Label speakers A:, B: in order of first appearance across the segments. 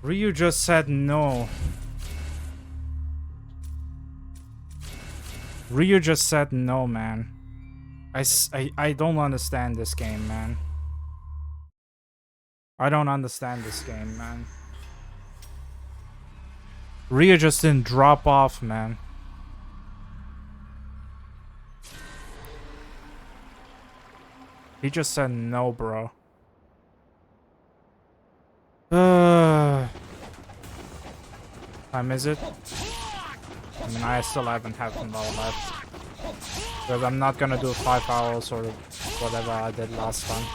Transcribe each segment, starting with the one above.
A: Ryu just said no. Ryu just said no, man. I don't understand this game, man. I don't understand this game, man. Ryu just didn't drop off, man. He just said no, bro. Time is it? I mean, I still haven't had an hour left. Because I'm not gonna do 5 hours or whatever I did last time.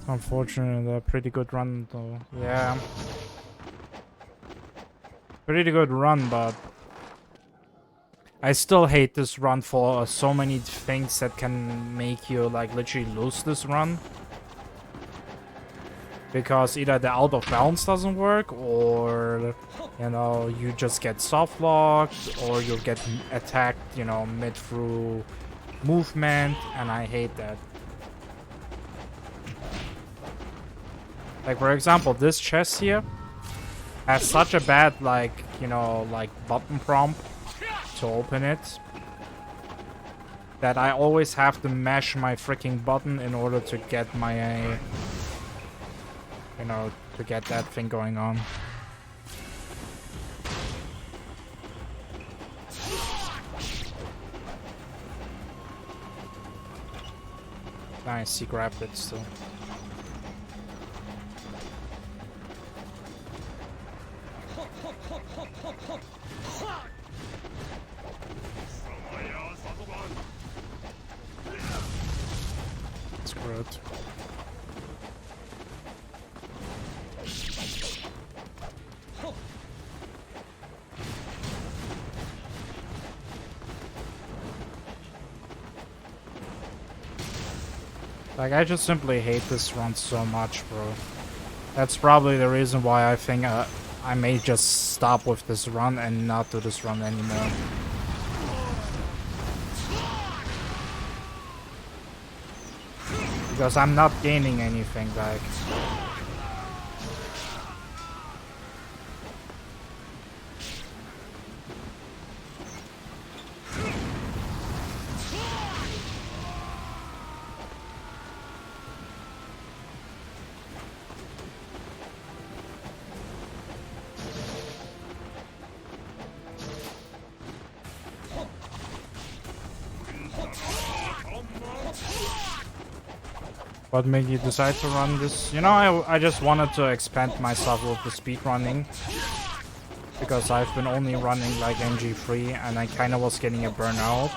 A: Unfortunately, a pretty good run though. Yeah. Pretty good run, but I still hate this run for so many things that can make you like literally lose this run. Because either the out of bounds doesn't work, or you know, you just get soft locked, or you'll get attacked, you know, mid through movement, and I hate that. Like for example, this chest here has such a bad, like, you know, like button prompt to open it that I always have to mash my freaking button in order to get my, you know, to get that thing going on. Nice, he grabbed it still. That's good. Like, I just simply hate this run so much, bro. That's probably the reason why I think I may just stop with this run and not do this run anymore. Because I'm not gaining anything, like... What made you decide to run this? You know, I just wanted to expand myself with the speedrunning. Because I've been only running like NG3 and I kinda was getting a burnout.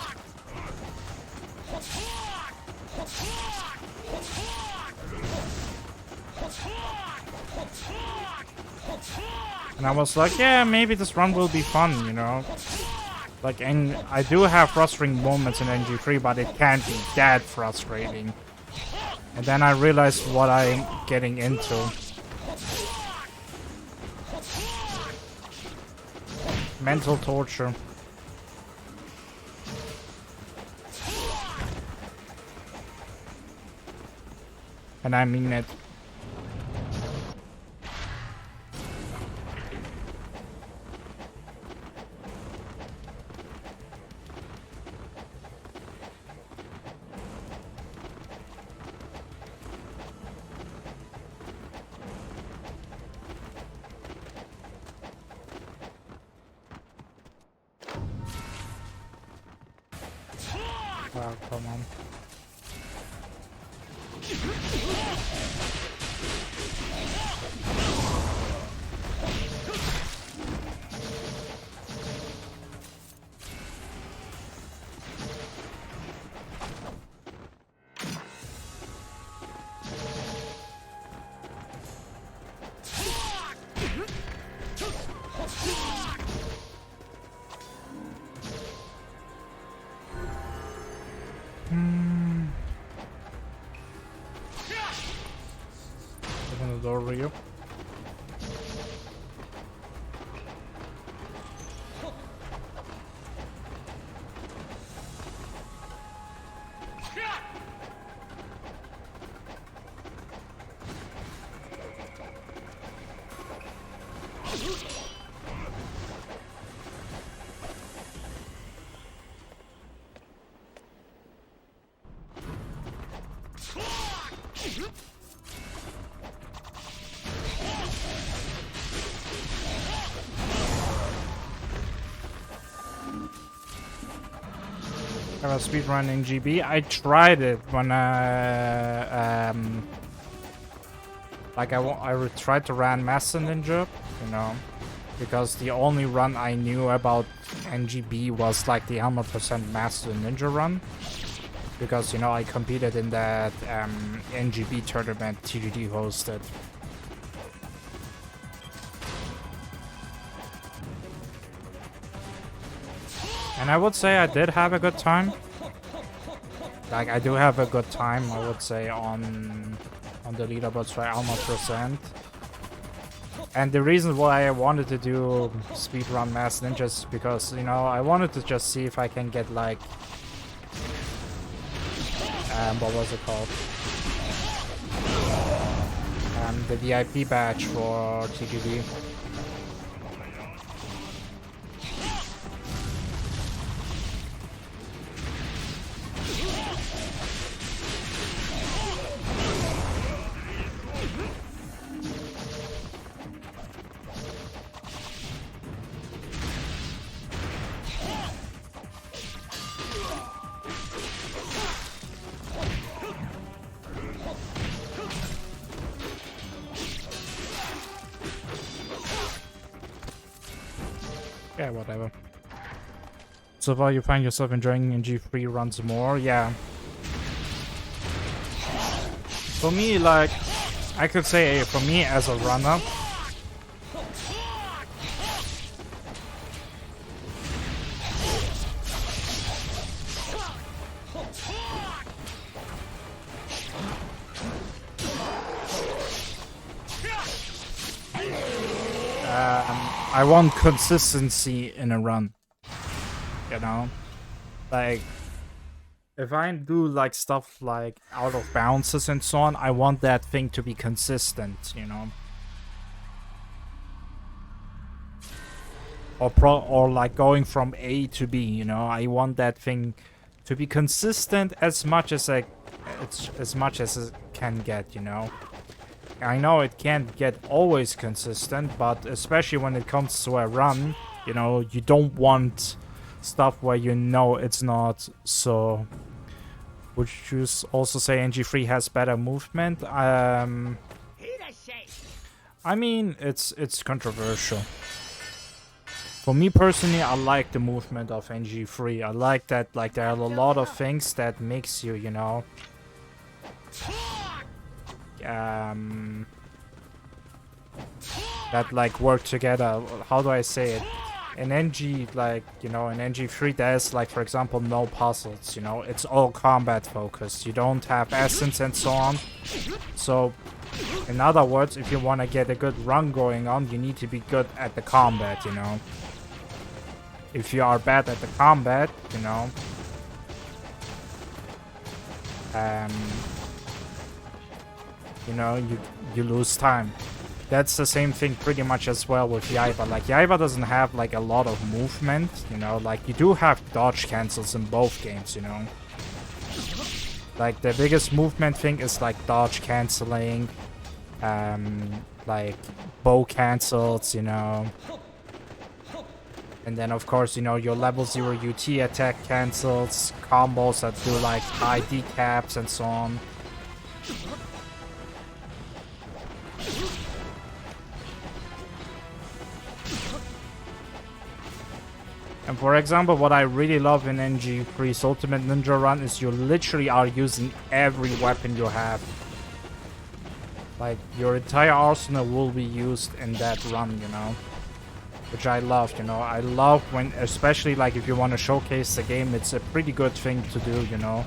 A: And I was like, yeah, maybe this run will be fun, you know? Like, and I do have frustrating moments in NG3, but it can't be that frustrating. And then I realized what I'm getting into. Mental torture. And I mean it. Oh, come on. Open the door, Ryu. Have a speedrun in GB. I tried it when like I tried to run Master Ninja, you know, because the only run I knew about NGB was like the 100% Master Ninja run. Because, you know, I competed in that NGB tournament TGD hosted. And I would say I did have a good time. Like, I do have a good time, I would say, on the leaderboards for almost percent. And the reason why I wanted to do Speedrun Mass Ninjas is because, you know, I wanted to just see if I can get, like, what was it called? The VIP badge for TGD. Yeah, whatever. So far you find yourself enjoying NG3 runs more? Yeah. For me, like, I could say for me as a runner, I want consistency in a run, you know, like if I do like stuff like out of bounces and so on, I want that thing to be consistent, you know, or like going from A to B, you know, I want that thing to be consistent as much as it can get, you know. I know it can't get always consistent, but especially when it comes to a run, you know, you don't want stuff where you know it's not. So would you also say NG3 has better movement? I mean, it's controversial. For me personally, I like the movement of NG3. I like that, like, there are a lot of things that makes you, you know, that like work together. How do I say it? In NG, like, you know, in NG3 there's like, for example, no puzzles, you know, it's all combat focused. You don't have essence and so on. So in other words, if you want to get a good run going on, you need to be good at the combat, you know. If you are bad at the combat, you know, you lose time. That's the same thing pretty much as well with Yaiba. Like, Yaiba doesn't have like a lot of movement, you know, like you do have dodge cancels in both games, you know. Like the biggest movement thing is like dodge canceling, like bow cancels, you know. And then of course, you know, your level 0 UT attack cancels, combos that do like high decaps and so on. And for example, what I really love in NG3's Ultimate Ninja Run is you literally are using every weapon you have. Like, your entire arsenal will be used in that run, you know. Which I love, you know. I love when, especially like if you want to showcase the game, it's a pretty good thing to do, you know.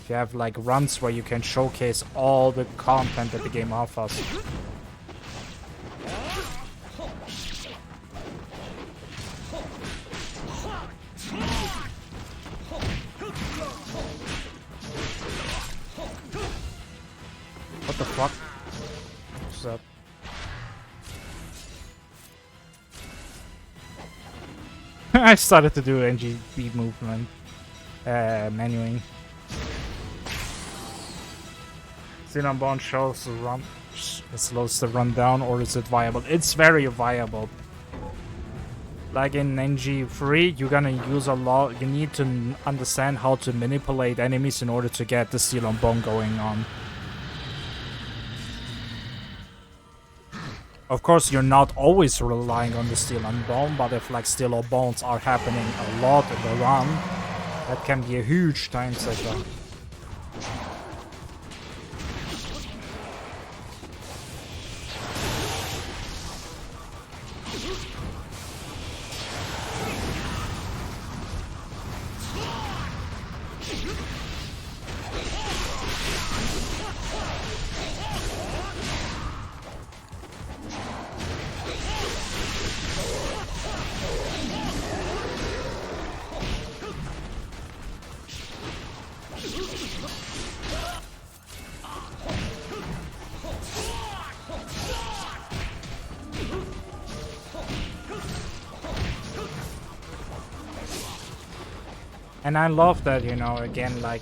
A: If you have like runs where you can showcase all the content that the game offers. What the fuck? What's up? I started to do NGB movement, menuing. Cinnabon shows the run, it slows the run down, or is it viable? It's very viable. Like in NG3, you're gonna use a lot. You need to understand how to manipulate enemies in order to get the steel and bone going on. Of course, you're not always relying on the steel and bone, but if like steel or bones are happening a lot in the run, that can be a huge time saver. And I love that, you know, again, like,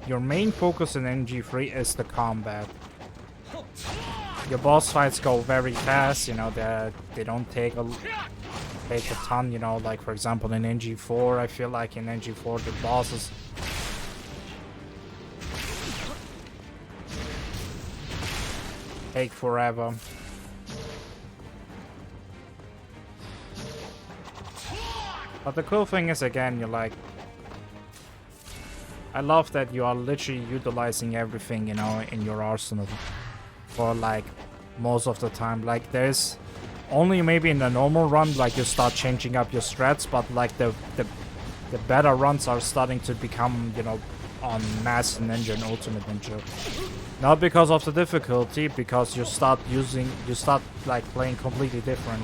A: your main focus in NG3 is the combat. Your boss fights go very fast, you know, they don't take a ton, you know, like, for example, in NG4, I feel like in NG4 the bosses take forever. But the cool thing is, again, you're like, I love that you are literally utilizing everything, you know, in your arsenal for like most of the time. Like there's only maybe in the normal run like you start changing up your strats, but like the better runs are starting to become, you know, on Master Ninja and Ultimate Ninja. Not because of the difficulty, because you start like playing completely different.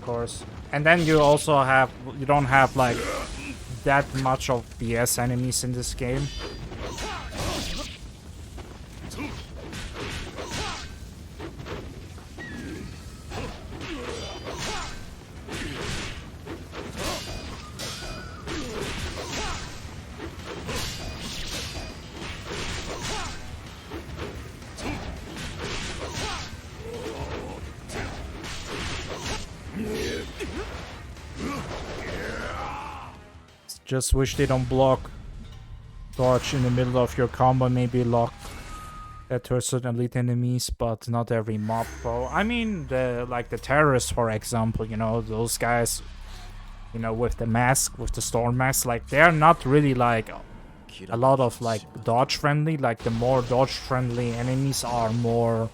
A: Course. And then you also have, you don't have like that much of BS enemies in this game. Just wish they don't block dodge in the middle of your combo, maybe lock that to a certain elite enemies, but not every mob pro. I mean, like the terrorists, for example, you know, those guys, you know, with the mask, with the storm mask, like they're not really like a lot of like dodge friendly. Like the more dodge friendly enemies are more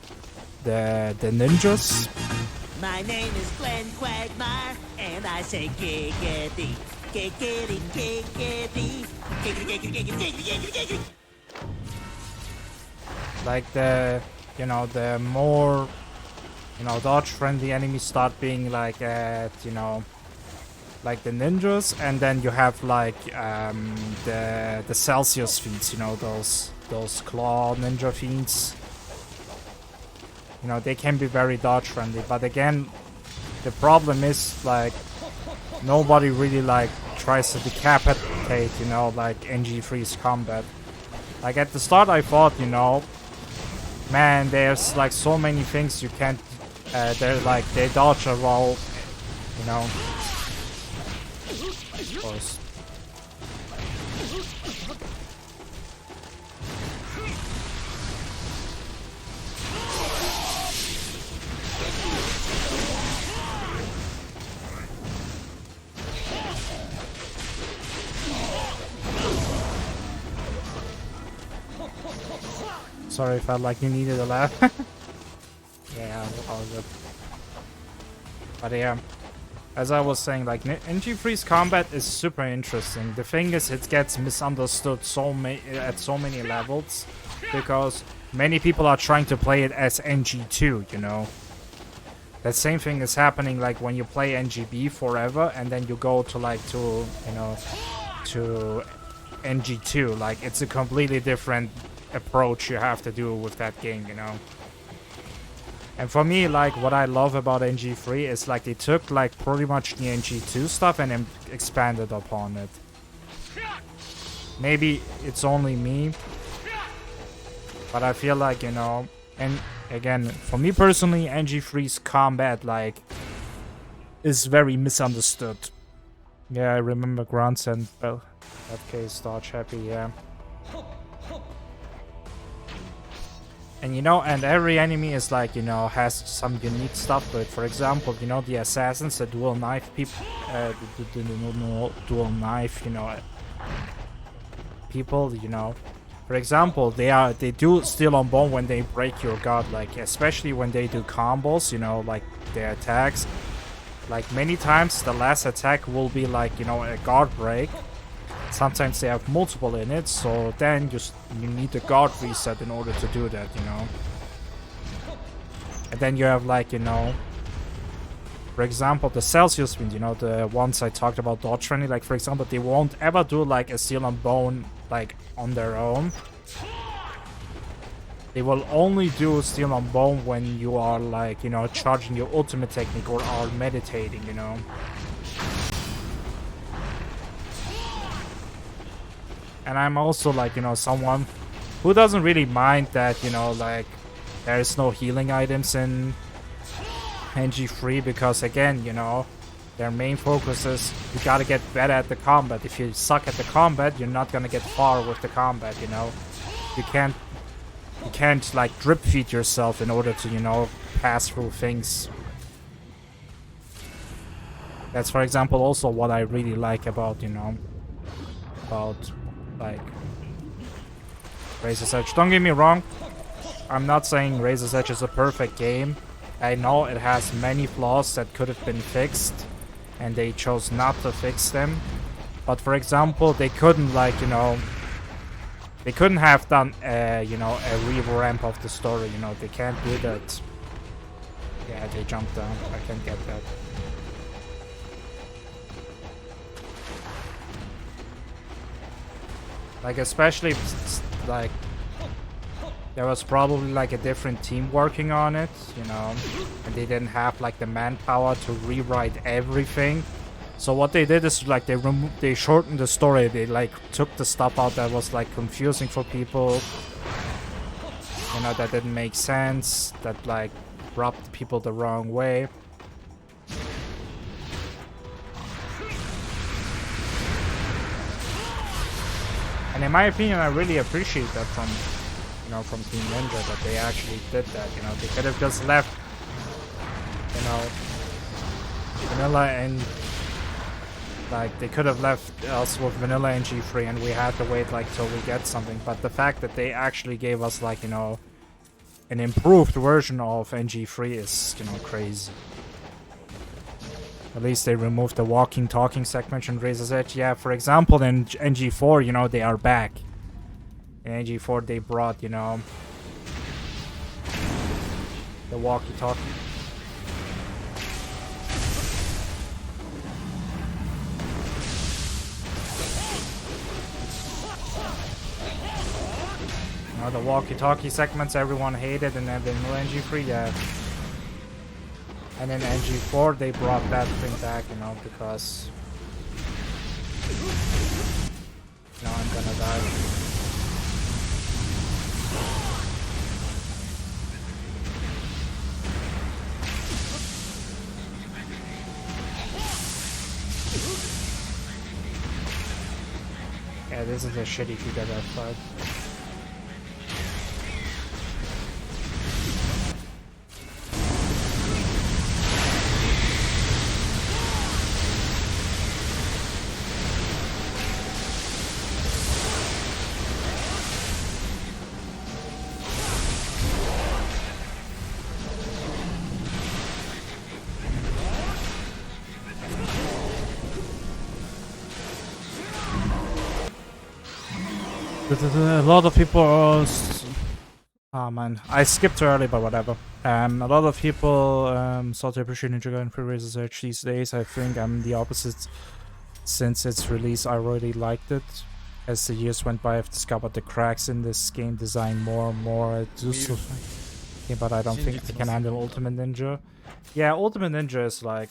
A: the ninjas.
B: My name is Glenn Quagmire, and I say giggity. Giggity, giggity, giggity, giggity, giggity, giggity.
A: Like the, you know, the more, you know, dodge friendly enemies start being like at, you know, like the ninjas, and then you have like the Celsius fiends, you know, those claw ninja fiends. You know, they can be very dodge friendly, but again, the problem is like nobody really like tries to decapitate, you know, like NG3's combat. Like at the start I thought, you know, man, there's like so many things you can't, they're like, they dodge a roll, you know. Of course. Sorry, felt like you needed a laugh. Yeah, all good. But yeah, as I was saying, like NG3's combat is super interesting. The thing is, it gets misunderstood at so many levels because many people are trying to play it as NG2. You know, that same thing is happening like when you play NGB forever and then you go to like to NG2. Like it's a completely different approach you have to do with that game, you know. And for me, like, what I love about NG3 is, like, they took, like, pretty much the NG2 stuff and then expanded upon it. Maybe it's only me, but I feel like, you know, and again, for me personally, NG3's combat, like, is very misunderstood. Yeah, I remember Grants and well, that case, Dodge Happy, yeah. And you know, and every enemy is like, you know, has some unique stuff to it. For example, you know, the assassins, the dual knife people, the dual knife, you know, people, you know. For example, they do steal on bone when they break your guard, like especially when they do combos, you know, like their attacks. Like many times, the last attack will be like, you know, a guard break. Sometimes they have multiple in it, so then you need a guard reset in order to do that, you know. And then you have like, you know, for example, the Celsius wind, you know, the ones I talked about dodge friendly, like for example, they won't ever do like a steel and bone like on their own. They will only do steel and bone when you are like, you know, charging your ultimate technique or are meditating, you know. And I'm also like, you know, someone who doesn't really mind that, you know, like there is no healing items in NG3 because again, you know, their main focus is you gotta get better at the combat. If you suck at the combat, you're not gonna get far with the combat, you know. You can't like drip feed yourself in order to, you know, pass through things. That's for example also what I really like about, you know, about like Razor's Edge. Don't get me wrong, I'm not saying Razor's Edge is a perfect game. I know it has many flaws that could have been fixed and they chose not to fix them. But for example, they couldn't like, you know, they couldn't have done you know, a revamp of the story, you know, they can't do that. Yeah, they jumped down. I can't get that. Like especially like there was probably like a different team working on it, you know, and they didn't have like the manpower to rewrite everything. So what they did is like they shortened the story. They like took the stuff out that was like confusing for people, you know, that didn't make sense, that like rubbed people the wrong way. And in my opinion, I really appreciate that from, you know, from Team Ninja, that they actually did that, you know. They could have just left, you know, vanilla and, like, they could have left us with vanilla and G3 and we had to wait, like, till we get something. But the fact that they actually gave us, like, you know, an improved version of NG3 is, you know, crazy. At least they removed the walking, talking segment in Razor's Edge. Yeah, for example, in NG4, you know, they are back. In NG4, they brought, you know, the walkie-talkie. You know, the walkie-talkie segments everyone hated, and then in NG3, yeah. And in NG4, they brought that thing back, you know, because... Now I'm gonna die. Yeah, this is a shitty figure that fight. A lot of people are... Oh man, I skipped early, but whatever. A lot of people start to appreciate Ninja Gaiden for Razor's Edge these days. I think I'm the opposite. Since its release, I really liked it. As the years went by, I've discovered the cracks in this game design more and more. Yeah, but I don't think I can handle Ultimate Ninja. Yeah, Ultimate Ninja is like...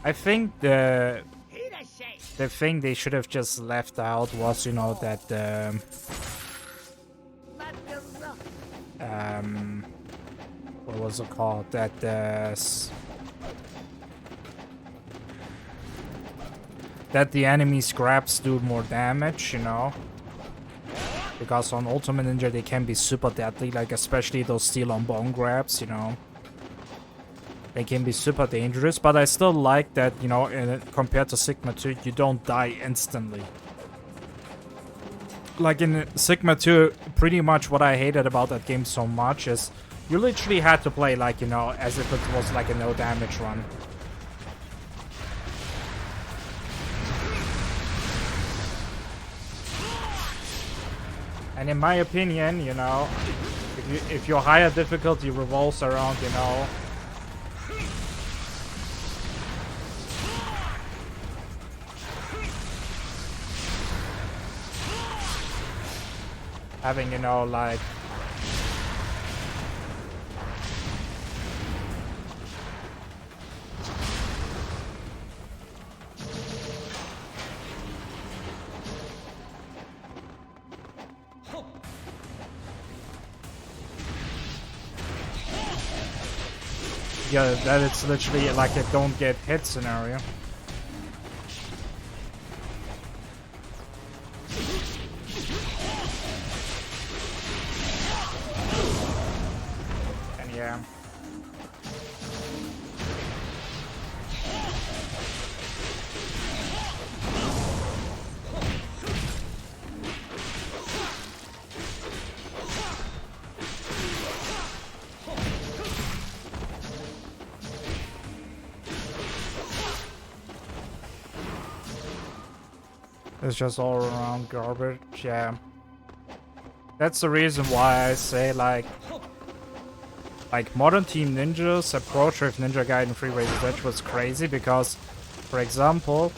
A: I think the thing they should have just left out was, you know, that what was it called? That the enemy's grabs do more damage, you know? Because on Ultimate Ninja they can be super deadly, like especially those steel on bone grabs, you know? They can be super dangerous, but I still like that, you know, compared to Sigma 2, you don't die instantly. Like in Sigma 2, pretty much what I hated about that game so much is you literally had to play like, you know, as if it was like a no damage run. And in my opinion, you know, if your higher difficulty revolves around, you know, having, you know, like... Yeah, that it's literally like a don't get hit scenario. And yeah. It's just all around garbage, yeah. That's the reason why I say like Modern Team Ninja's approach with Ninja Gaiden 3 Razor's Edge was crazy because, for example,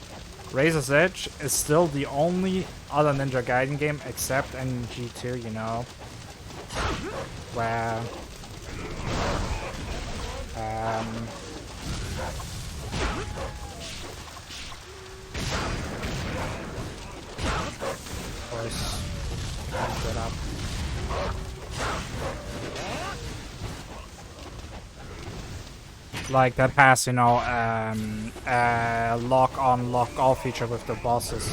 A: Razor's Edge is still the only other Ninja Gaiden game except NGII, you know, where get up. Like that has, you know, a lock on, lock off feature with the bosses.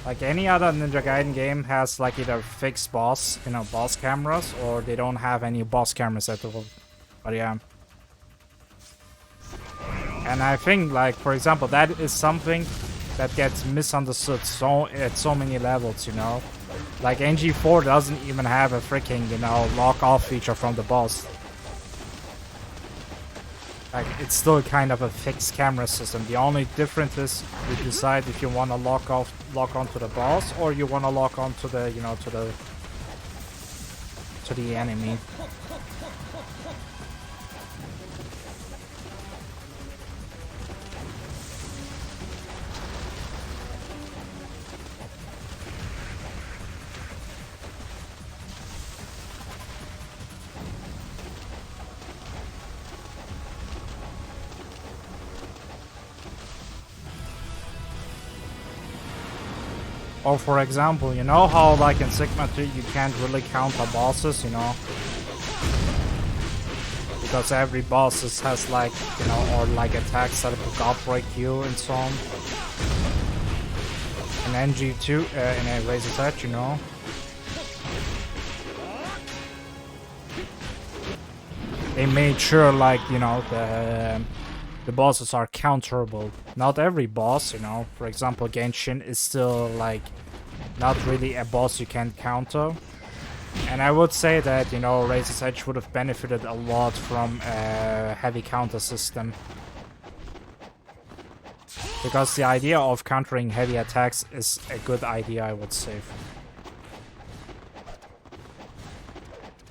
A: Like any other Ninja Gaiden game has like either fixed boss, you know, boss cameras, or they don't have any boss cameras at all. But yeah. And I think, like, for example, that is something that gets misunderstood at so many levels, you know. Like NG4 doesn't even have a freaking, you know, lock off feature from the boss. Like, it's still kind of a fixed camera system. The only difference is you decide if you want to lock onto the boss or you want to lock onto the, you know, to the enemy. Or for example, you know how like in Sigma 2 you can't really counter bosses, you know? Because every boss has like, you know, or like attacks that could outbreak you and so on. In NG2, in a Razor's Edge, you know? They made sure, like, you know, the bosses are counterable. Not every boss, you know. For example, Genshin is still like not really a boss you can counter. And I would say that, you know, Razor's Edge would have benefited a lot from a heavy counter system. Because the idea of countering heavy attacks is a good idea, I would say.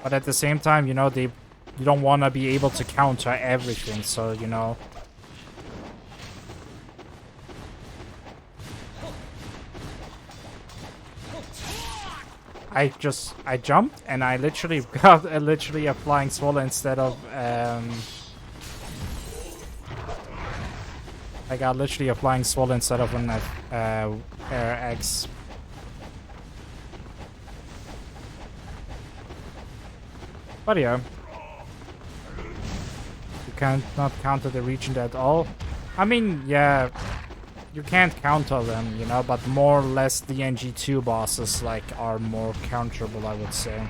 A: But at the same time, you know, you don't want to be able to counter everything, so, you know. I jumped and I literally got literally a flying swallow instead of I got literally a flying swallow instead of an X. But yeah, you can't not counter the regent at all. I mean, yeah, you can't counter them, you know, but more or less the NG2 bosses like are more counterable, I would say.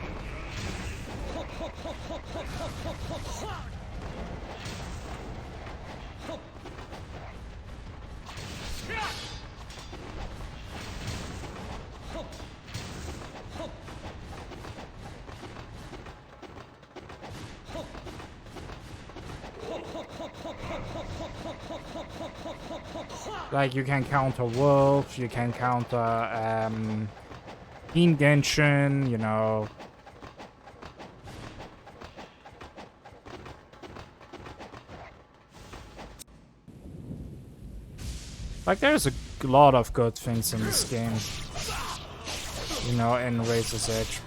A: Like, you can counter Wolf, you can counter Teen Genshin, you know. Like, there's a lot of good things in this game, you know, in Razor's Edge.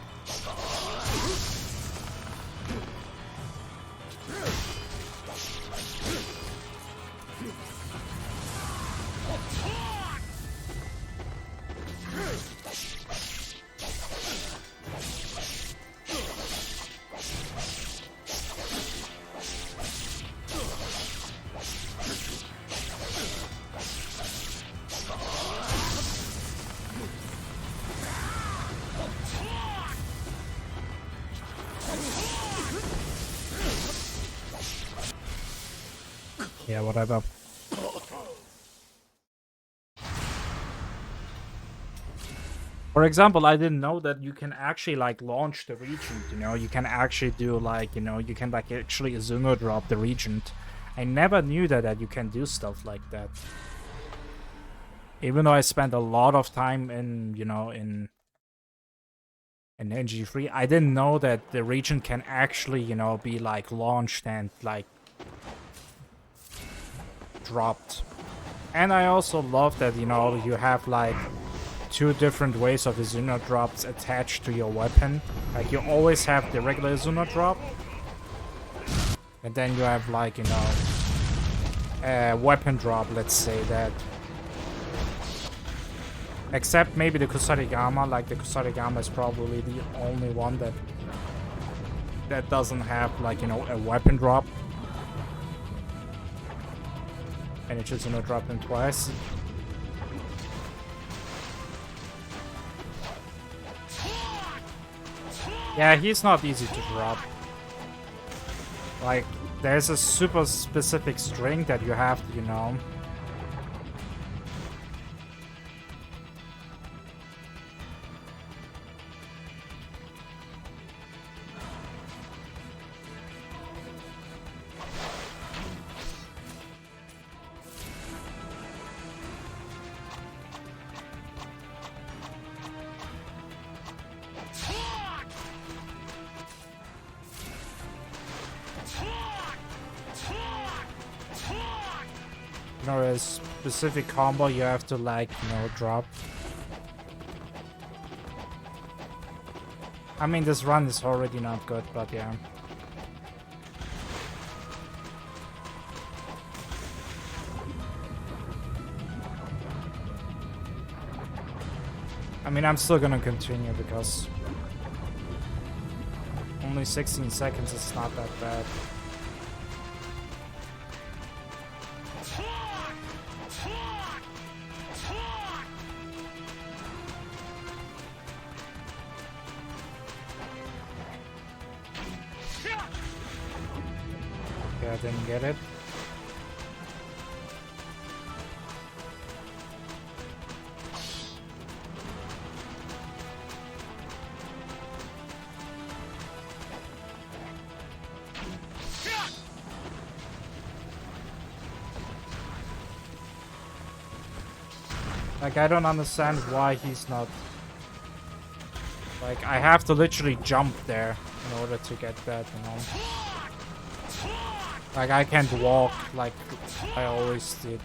A: Yeah, whatever. For example, I didn't know that you can actually like launch the regent, you know, you can actually do like, you know, you can like actually Azuno drop the regent. I never knew that you can do stuff like that. Even though I spent a lot of time in, you know, in NG3, I didn't know that the regent can actually, you know, be like launched and like dropped. And I also love that, you know, you have like 2 different ways of Azuno drops attached to your weapon. Like, you always have the regular Azuno drop, and then you have like, you know, a weapon drop, let's say that. Except maybe the Kusarigama, like the Kusarigama is probably the only one that doesn't have like, you know, a weapon drop. And it should, you know, drop them twice. Yeah, he's not easy to drop. Like, there's a super specific string that you have to, you know. You know, a specific combo you have to like, you know, drop. I mean, this run is already not good, but yeah. I mean, I'm still gonna continue because only 16 seconds is not that bad. I didn't get it. Like, I don't understand why he's not... Like, I have to literally jump there in order to get that, you know? Like, I can't walk like I always did.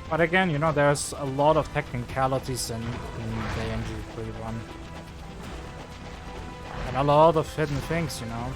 A: But again, you know, there's a lot of technicalities in the NGII one. And a lot of hidden things, you know.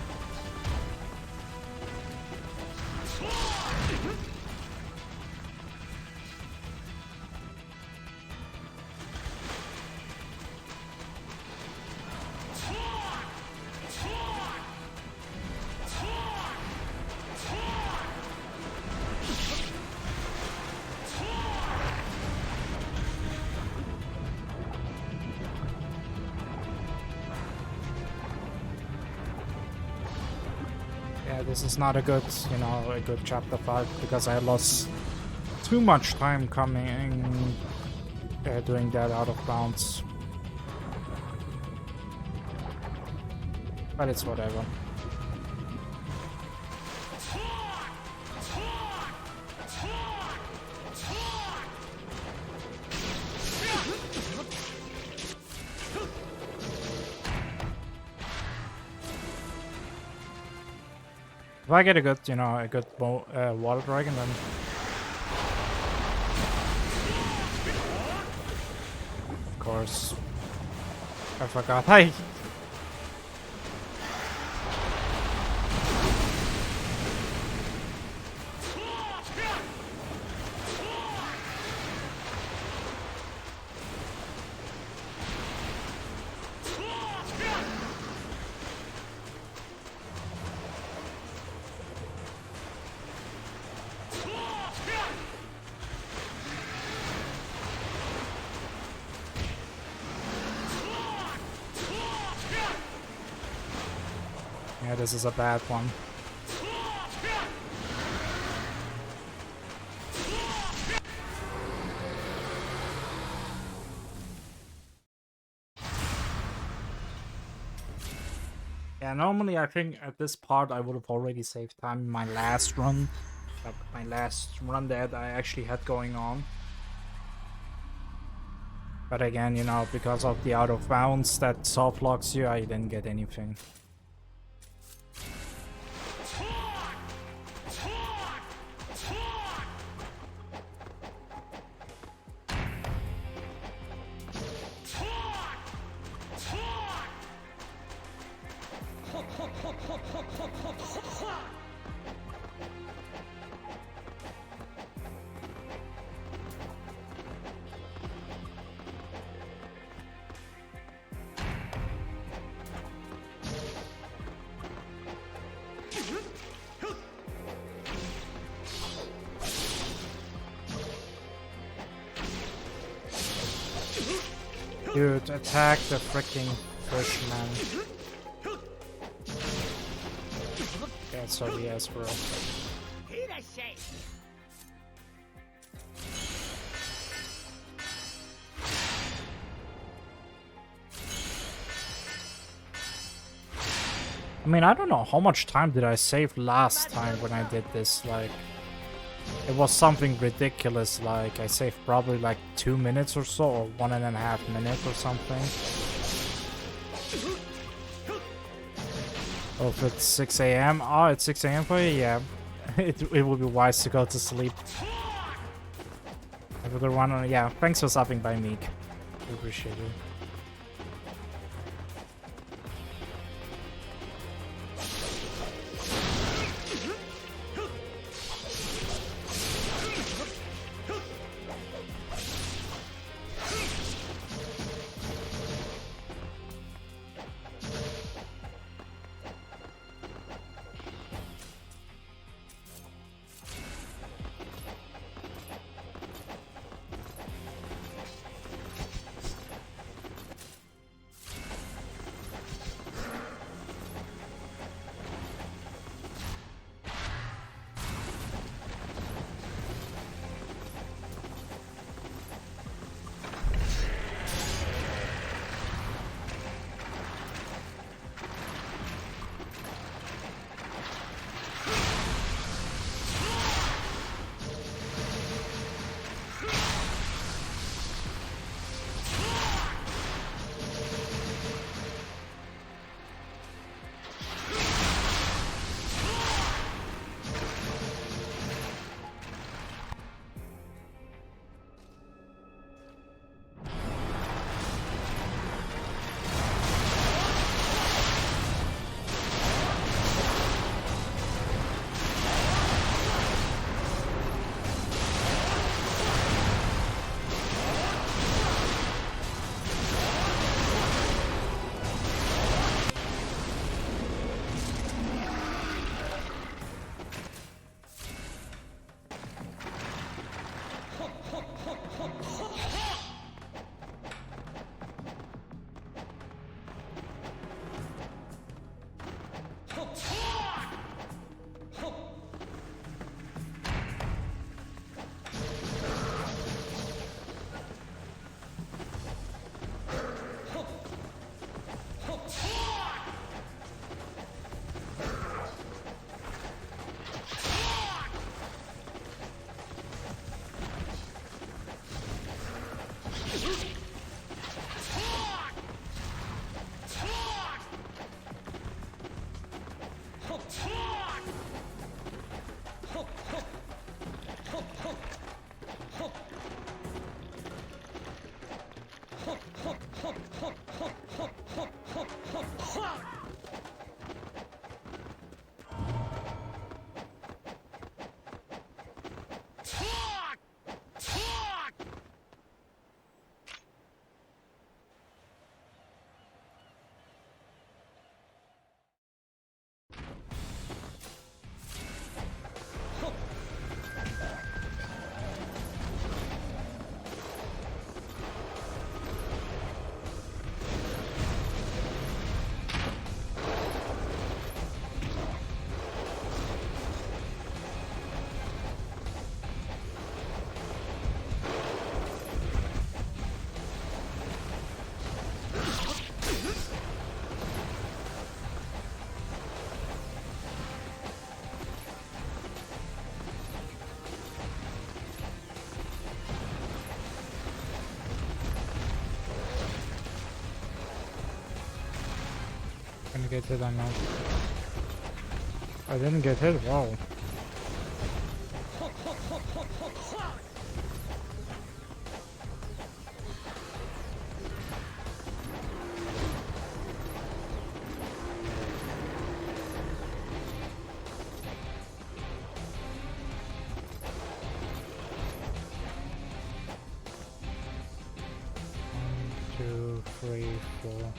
A: Yeah, this is not a good, you know, a good chapter 5 because I lost too much time coming doing that out of bounds. But it's whatever. If I get a good, you know, a good water dragon, then of course I forgot. Hi. Yeah, this is a bad one. Yeah, normally I think at this part I would have already saved time in my last run. My last run that I actually had going on. But again, you know, because of the out of bounds that soft locks you, I didn't get anything. Dude, attack the freaking fish, man. Yeah, sorry, yes, bro. I mean, I don't know how much time did I save last time when I did this, like... It was something ridiculous, like I saved probably like 2 minutes or so, or 1.5 minutes or something. Oh, if it's 6 AM? Oh, it's 6 AM for you? Yeah. it would be wise to go to sleep. Have a good one. Yeah, thanks for stopping by, Meek. We appreciate it. get hit or not. I didn't get hit. Whoa. Two, three, four.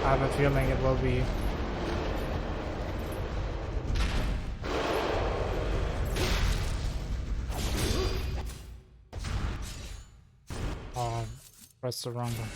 A: I have a feeling it will be. Oh, press the wrong one.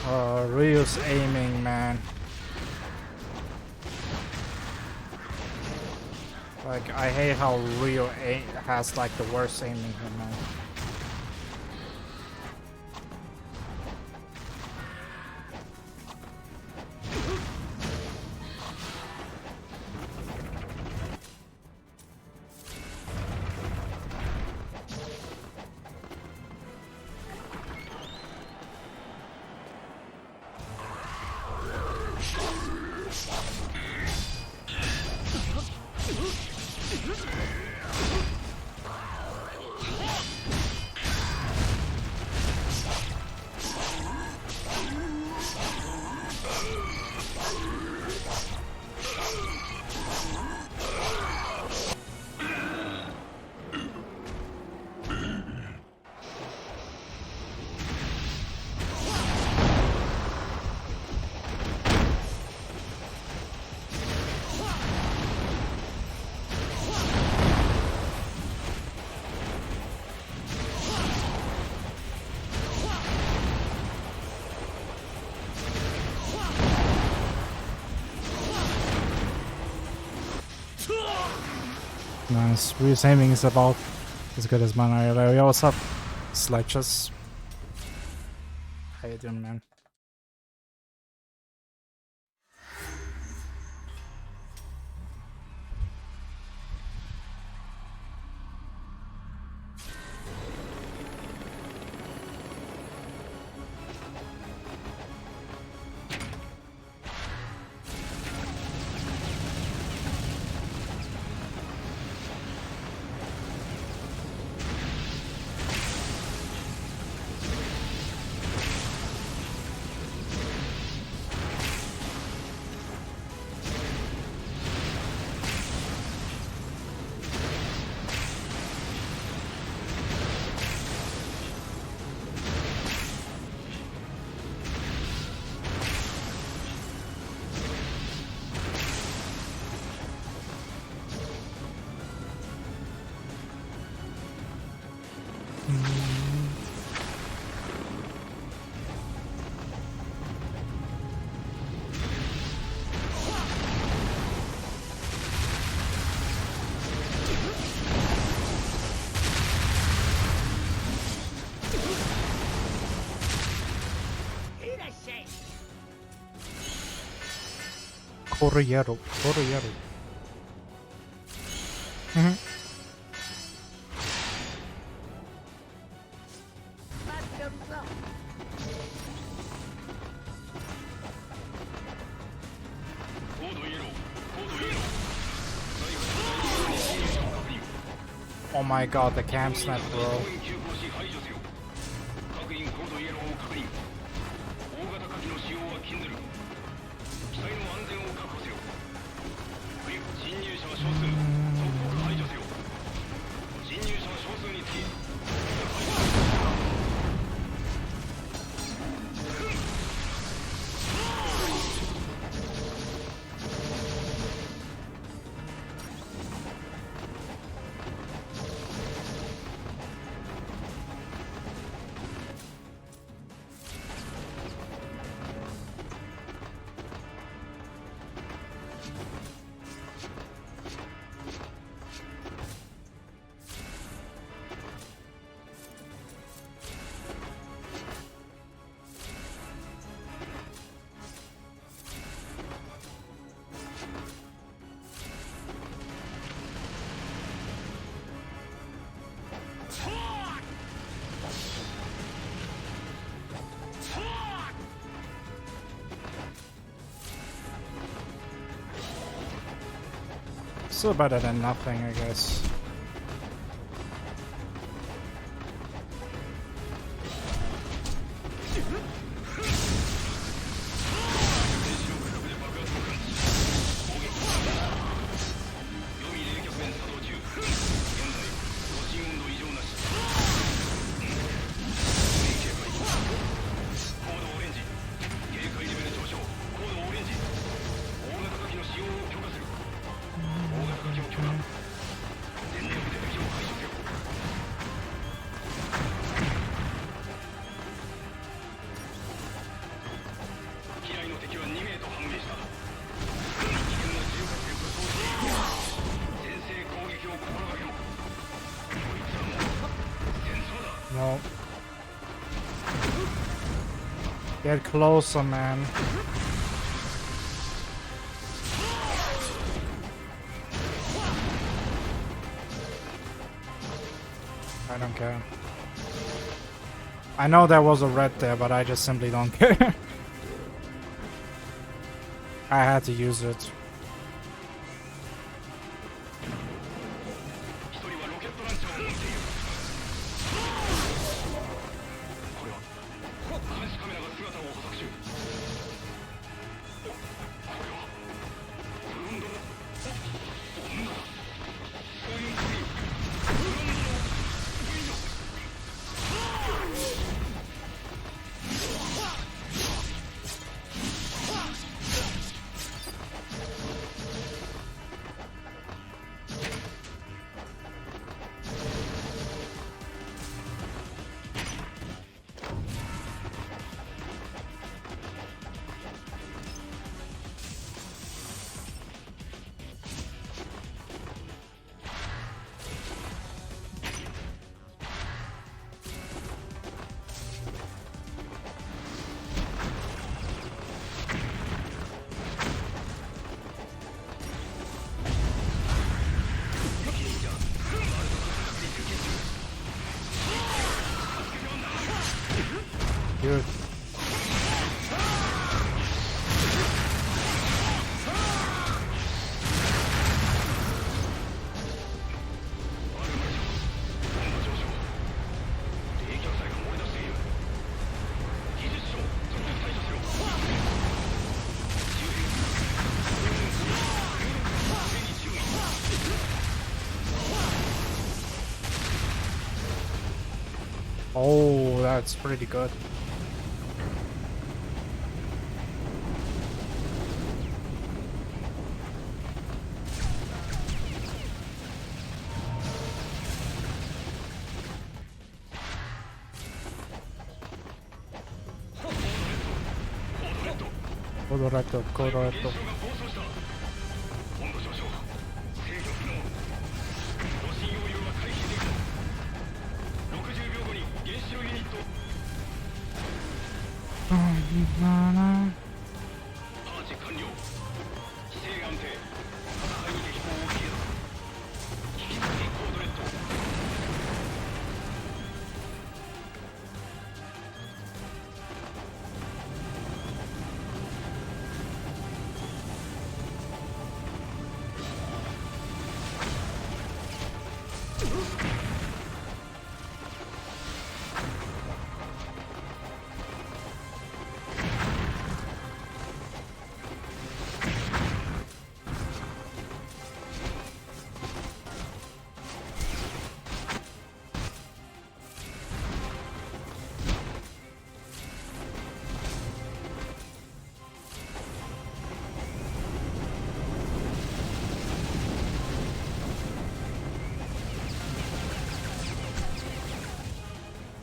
A: Ryu's aiming, man. Like, I hate how Ryu has like the worst aiming here, man. Nice. Ryu's aiming is about as good as mine. Yo, what's up? Sledges. How you doing, man? Corriero. Oh my god, the cam snap, bro. Still better than nothing, I guess. Get closer, man. I don't care. I know there was a red there, but I just simply don't care. I had to use it. Dude. Oh, that's pretty good. Correcto, correcto.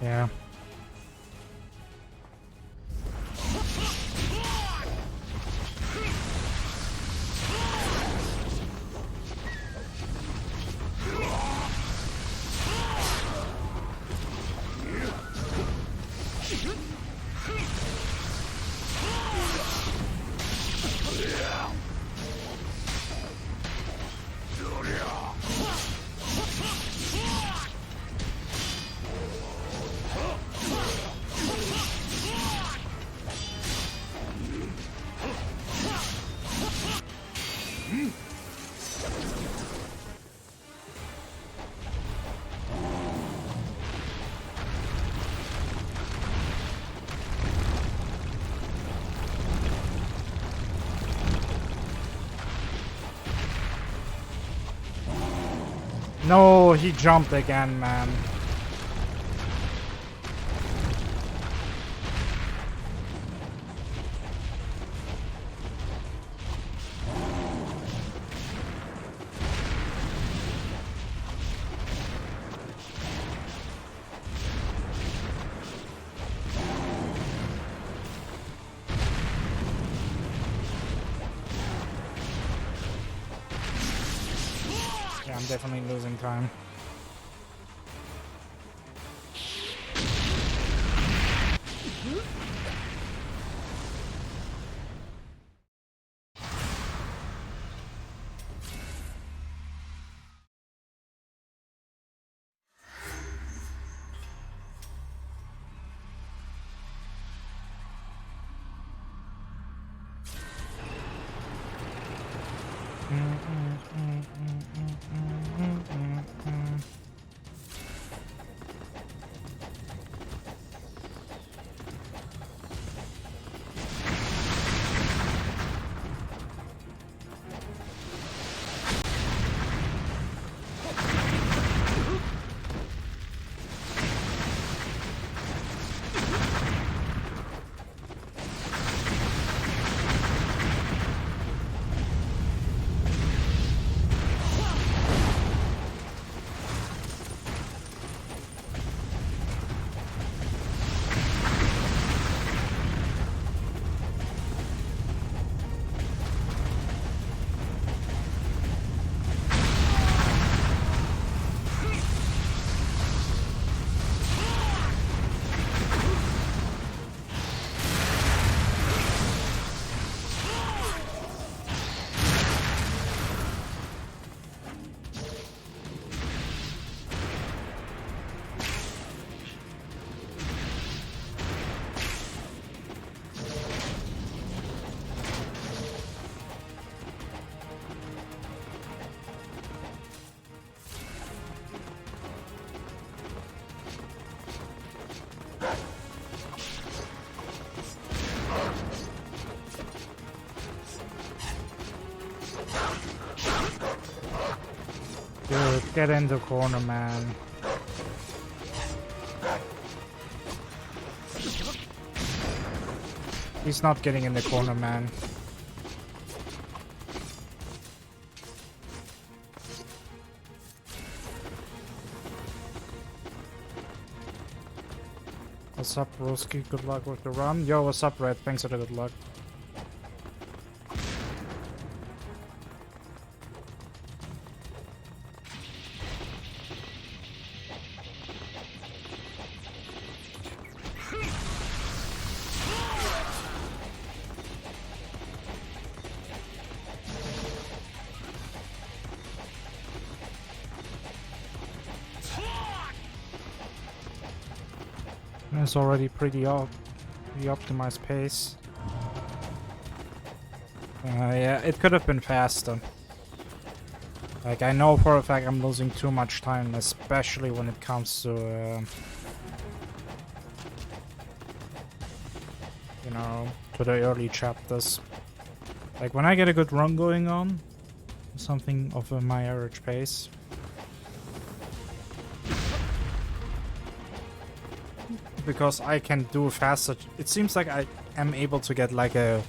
A: Yeah. No, he jumped again, man. Yeah, I'm definitely losing time. Dude, get in the corner, man. He's not getting in the corner, man. What's up, Broski? Good luck with the run. Yo, what's up, Red? Thanks for the good luck. It's already pretty optimized pace. Yeah, it could have been faster. Like, I know for a fact I'm losing too much time, especially when it comes to, you know, to the early chapters. Like, when I get a good run going on, something of my average pace, because I can do faster. It seems like I am able to get like the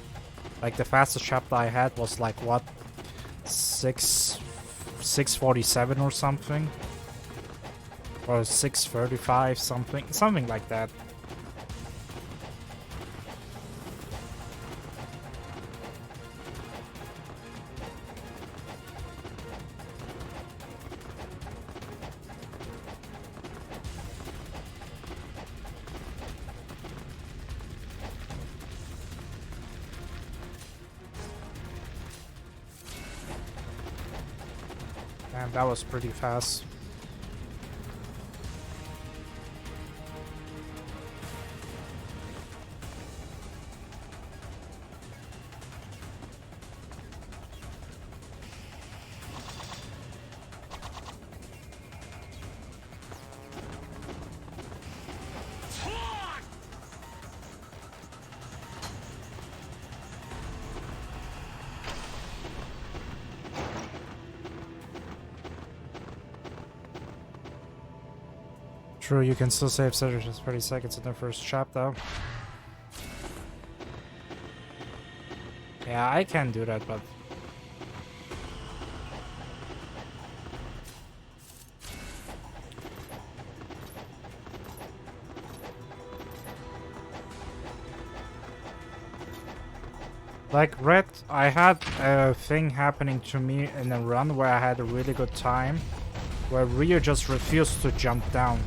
A: fastest chapter I had was like what, 647 or something, or 635 something like that. That was pretty fast. True, you can still save 30 seconds in the first chapter. Yeah, I can do that, but... Like, Red, I had a thing happening to me in a run where I had a really good time, where Rio just refused to jump down.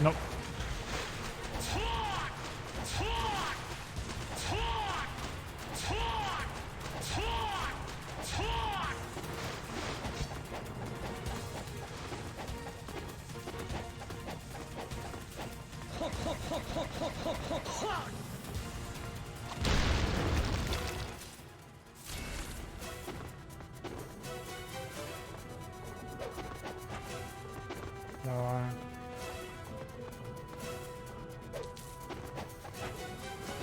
A: Nope. No,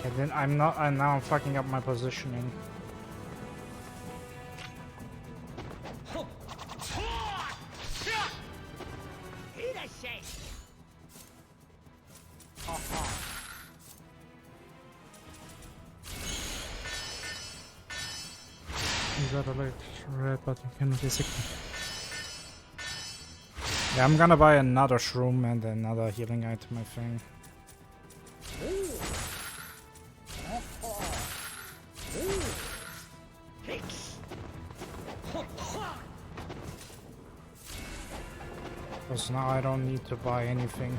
A: and then I'm not, and now I'm fucking up my positioning. You gotta like red, but you cannot use it. Yeah, I'm gonna buy another shroom and another healing item, I think. Because now I don't need to buy anything.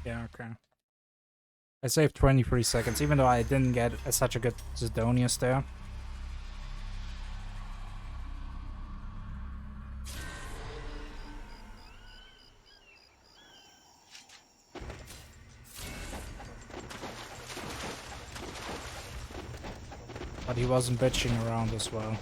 A: Yeah, okay. I saved 23 seconds, even though I didn't get such a good Zidonius there. But he wasn't bitching around as well.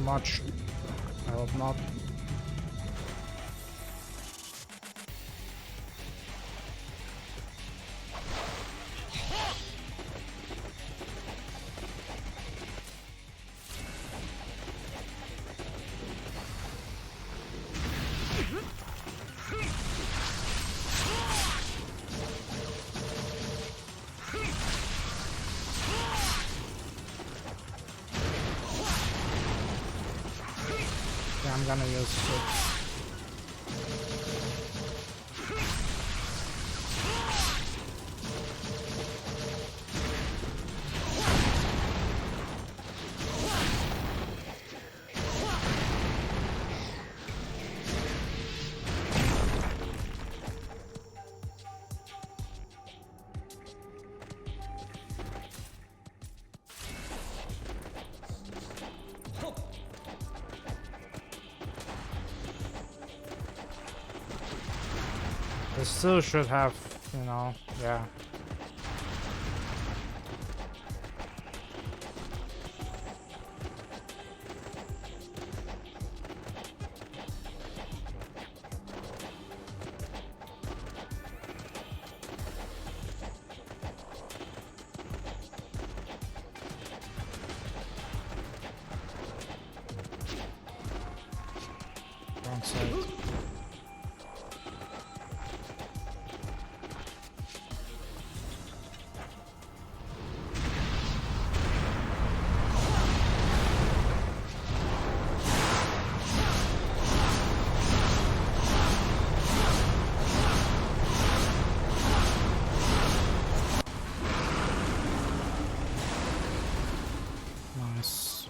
A: Much. I hope not. Yeah, I'm gonna use 6. They still should have, you know, yeah. Wrong side. Nice.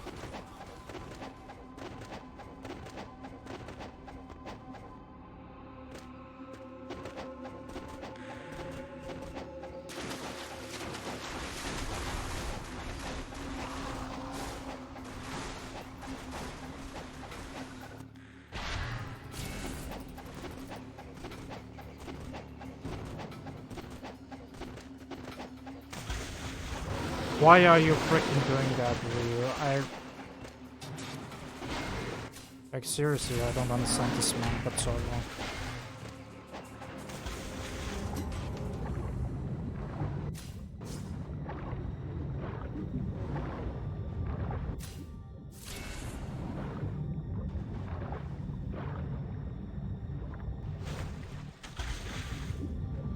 A: Why are you freaking doing that, Ryu? Like, seriously, I don't understand this man, but so long.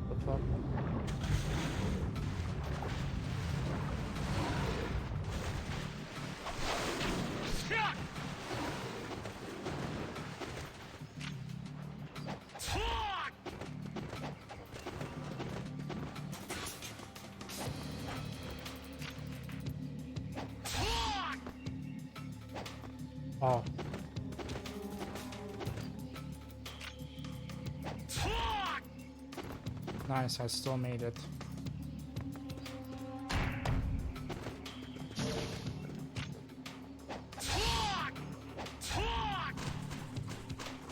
A: What the fuck? Oh. Nice, I still made it.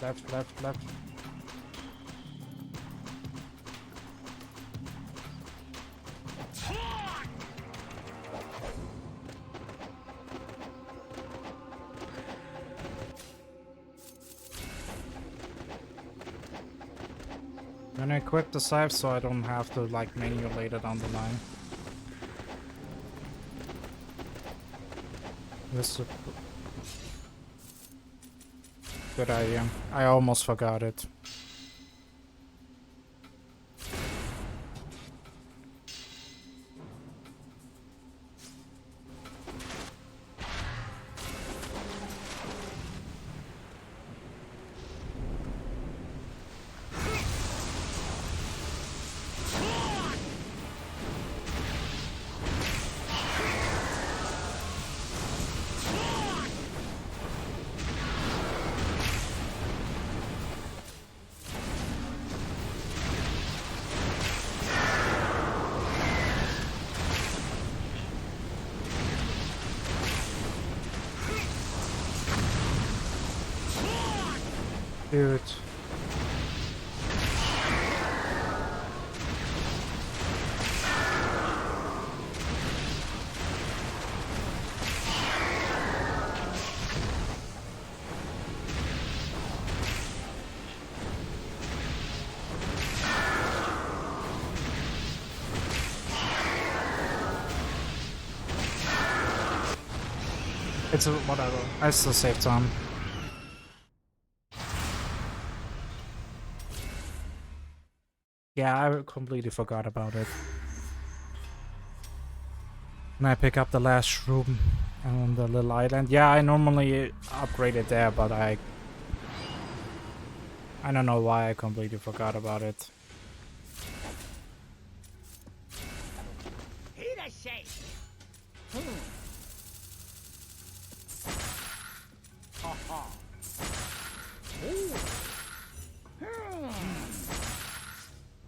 A: Left, left, left. I'm gonna equip the scythe so I don't have to like manipulate it on the line. This is a good idea. I almost forgot it. Dude. It's a whatever. I still save time. Yeah, I completely forgot about it. And I pick up the last room on the little island. Yeah, I normally upgrade it there, but I I don't know why I completely forgot about it.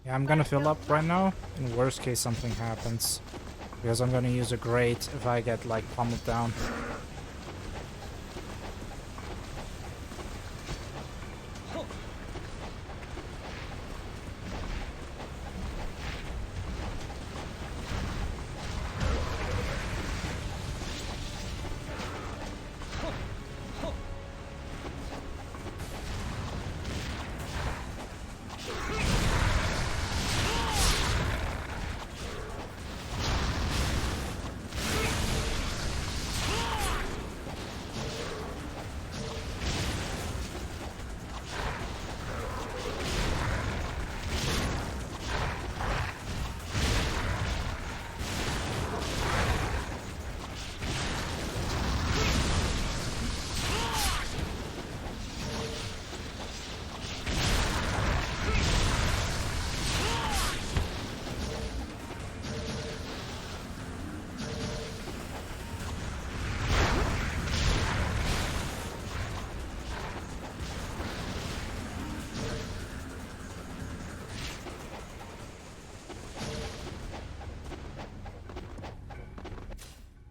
A: Yeah, I'm gonna fill up right now. In worst case, something happens. Because I'm gonna use a grate if I get, like, pummeled down.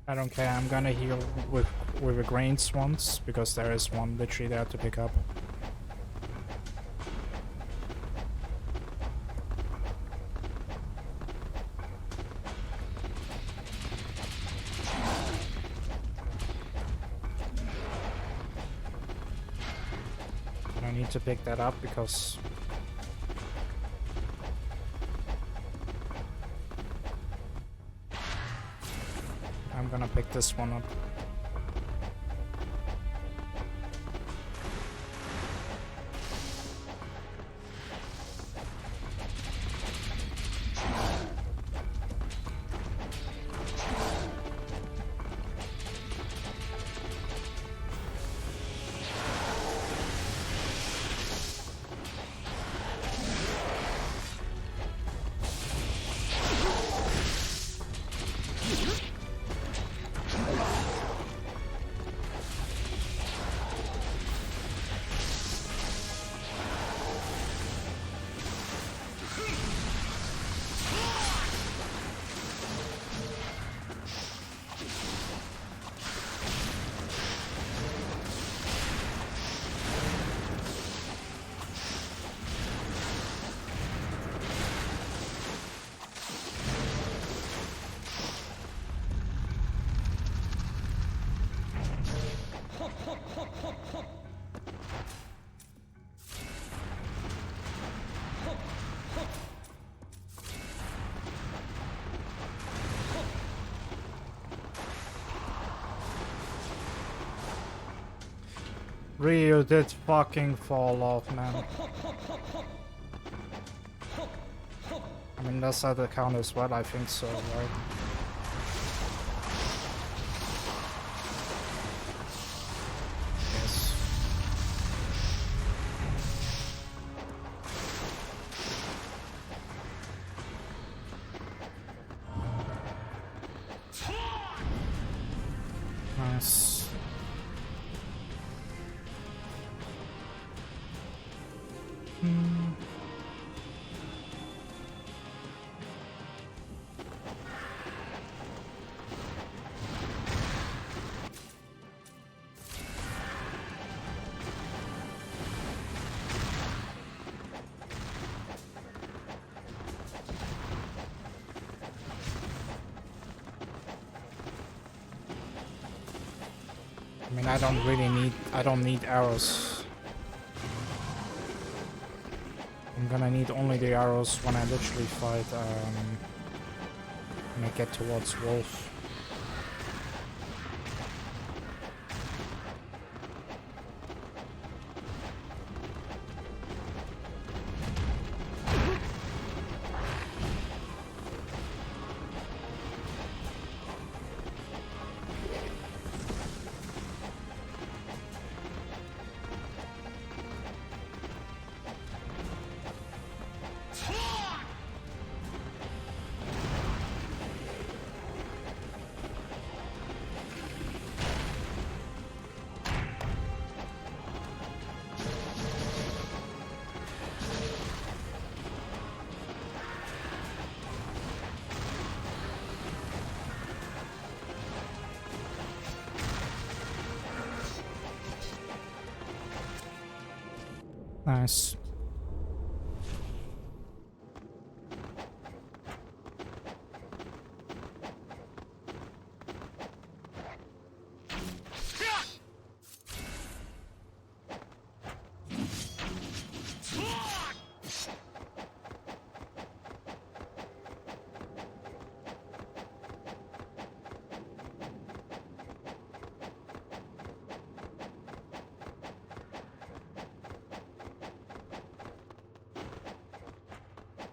A: I don't care, I'm gonna heal with a grains once, because there is one literally there to pick up. I need to pick that up because I'm gonna pick this one up. Rio did fucking fall off, man. I mean, that's how the count as well, I think so, right? Yes. Nice. I mean, I don't need arrows. I'm gonna need only the arrows when I literally fight, when I get towards Wolf. Nice.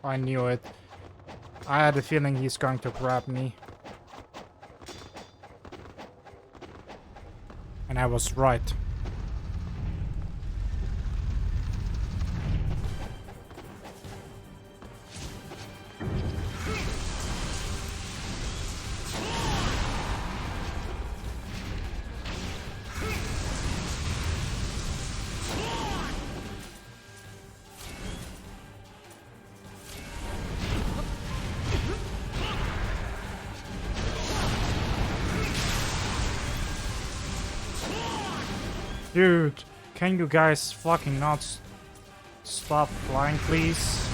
A: I knew it. I had a feeling he's going to grab me. And I was right. Dude, can you guys fucking not stop flying, please?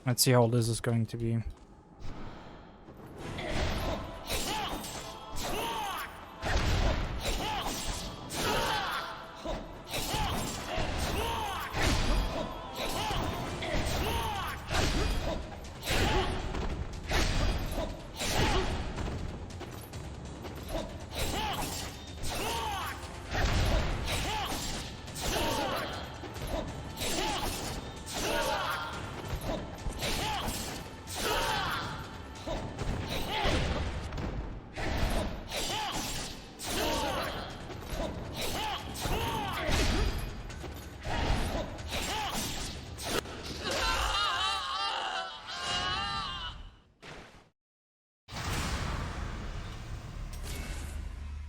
A: Let's see how this is going to be.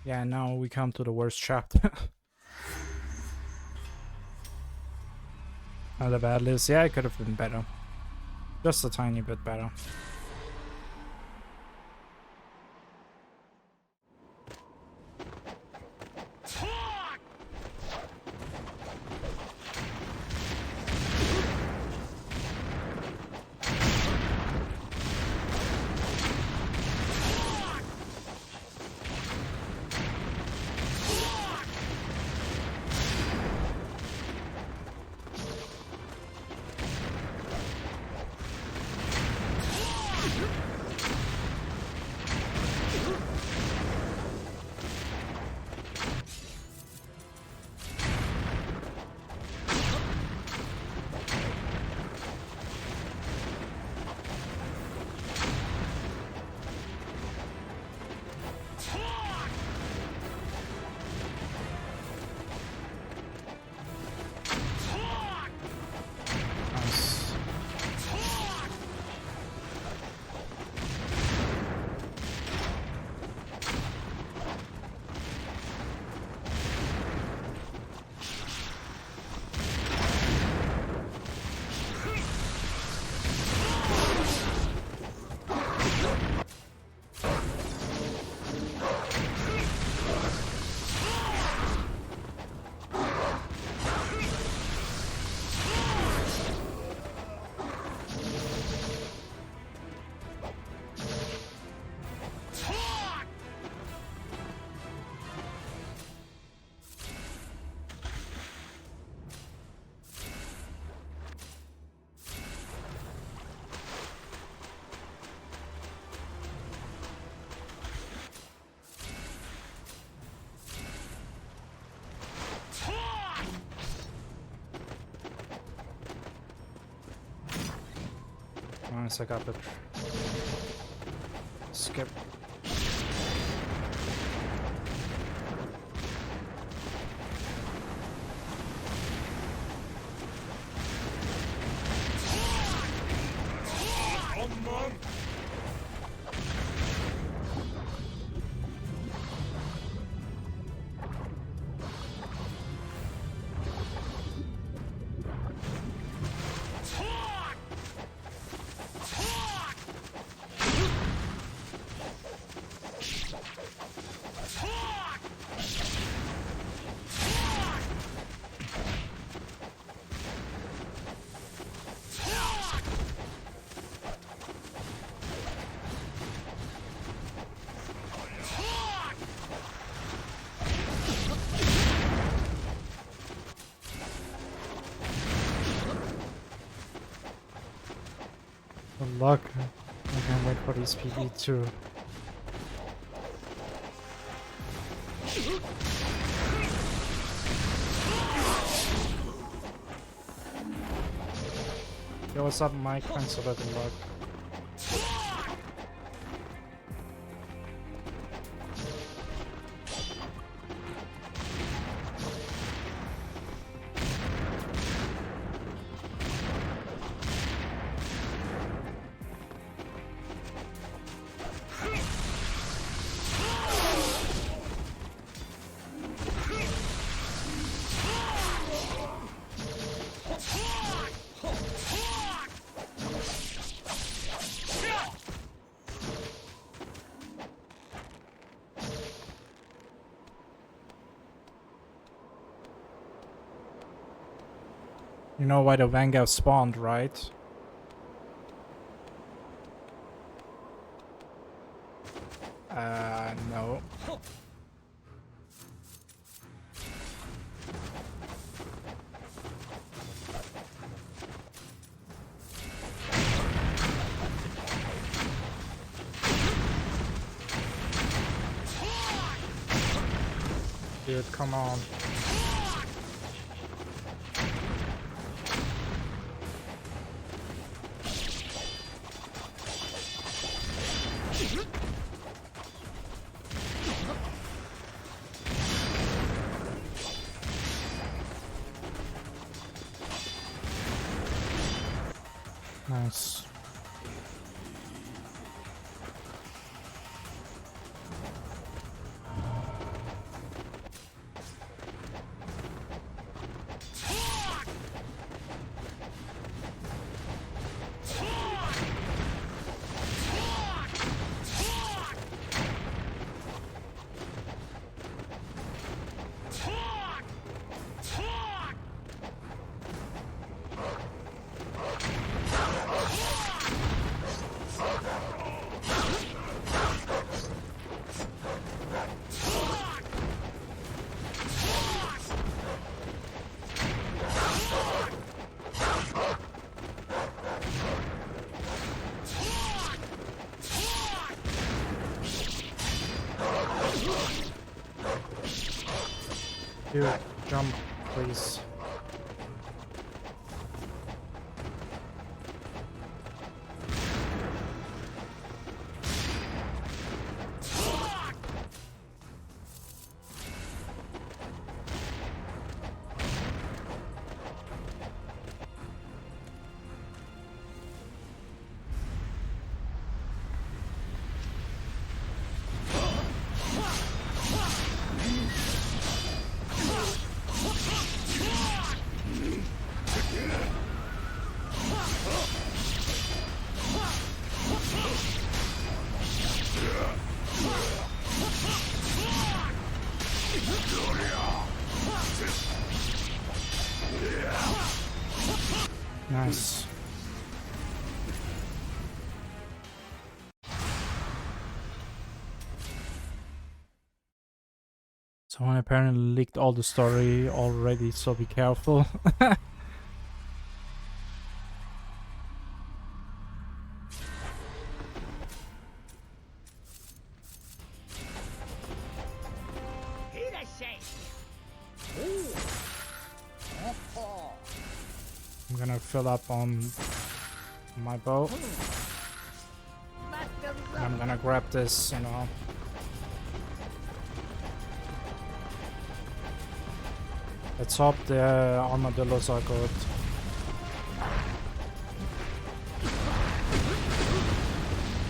A: Yeah, now we come to the worst chapter. Not a bad list. Yeah, it could have been better. Just a tiny bit better. Nice, I got it. Skip. Good luck. I can't wait for these PB too. Yo, what's up, Mike? Thanks for the good luck. You know why the Vanguard spawned, right? No. Dude, come on. Nice. Dude, jump, please. Nice. Someone apparently leaked all the story already, so be careful. I'm gonna fill up on my bow. I'm gonna grab this, you know. Let's hope the armadillos are good.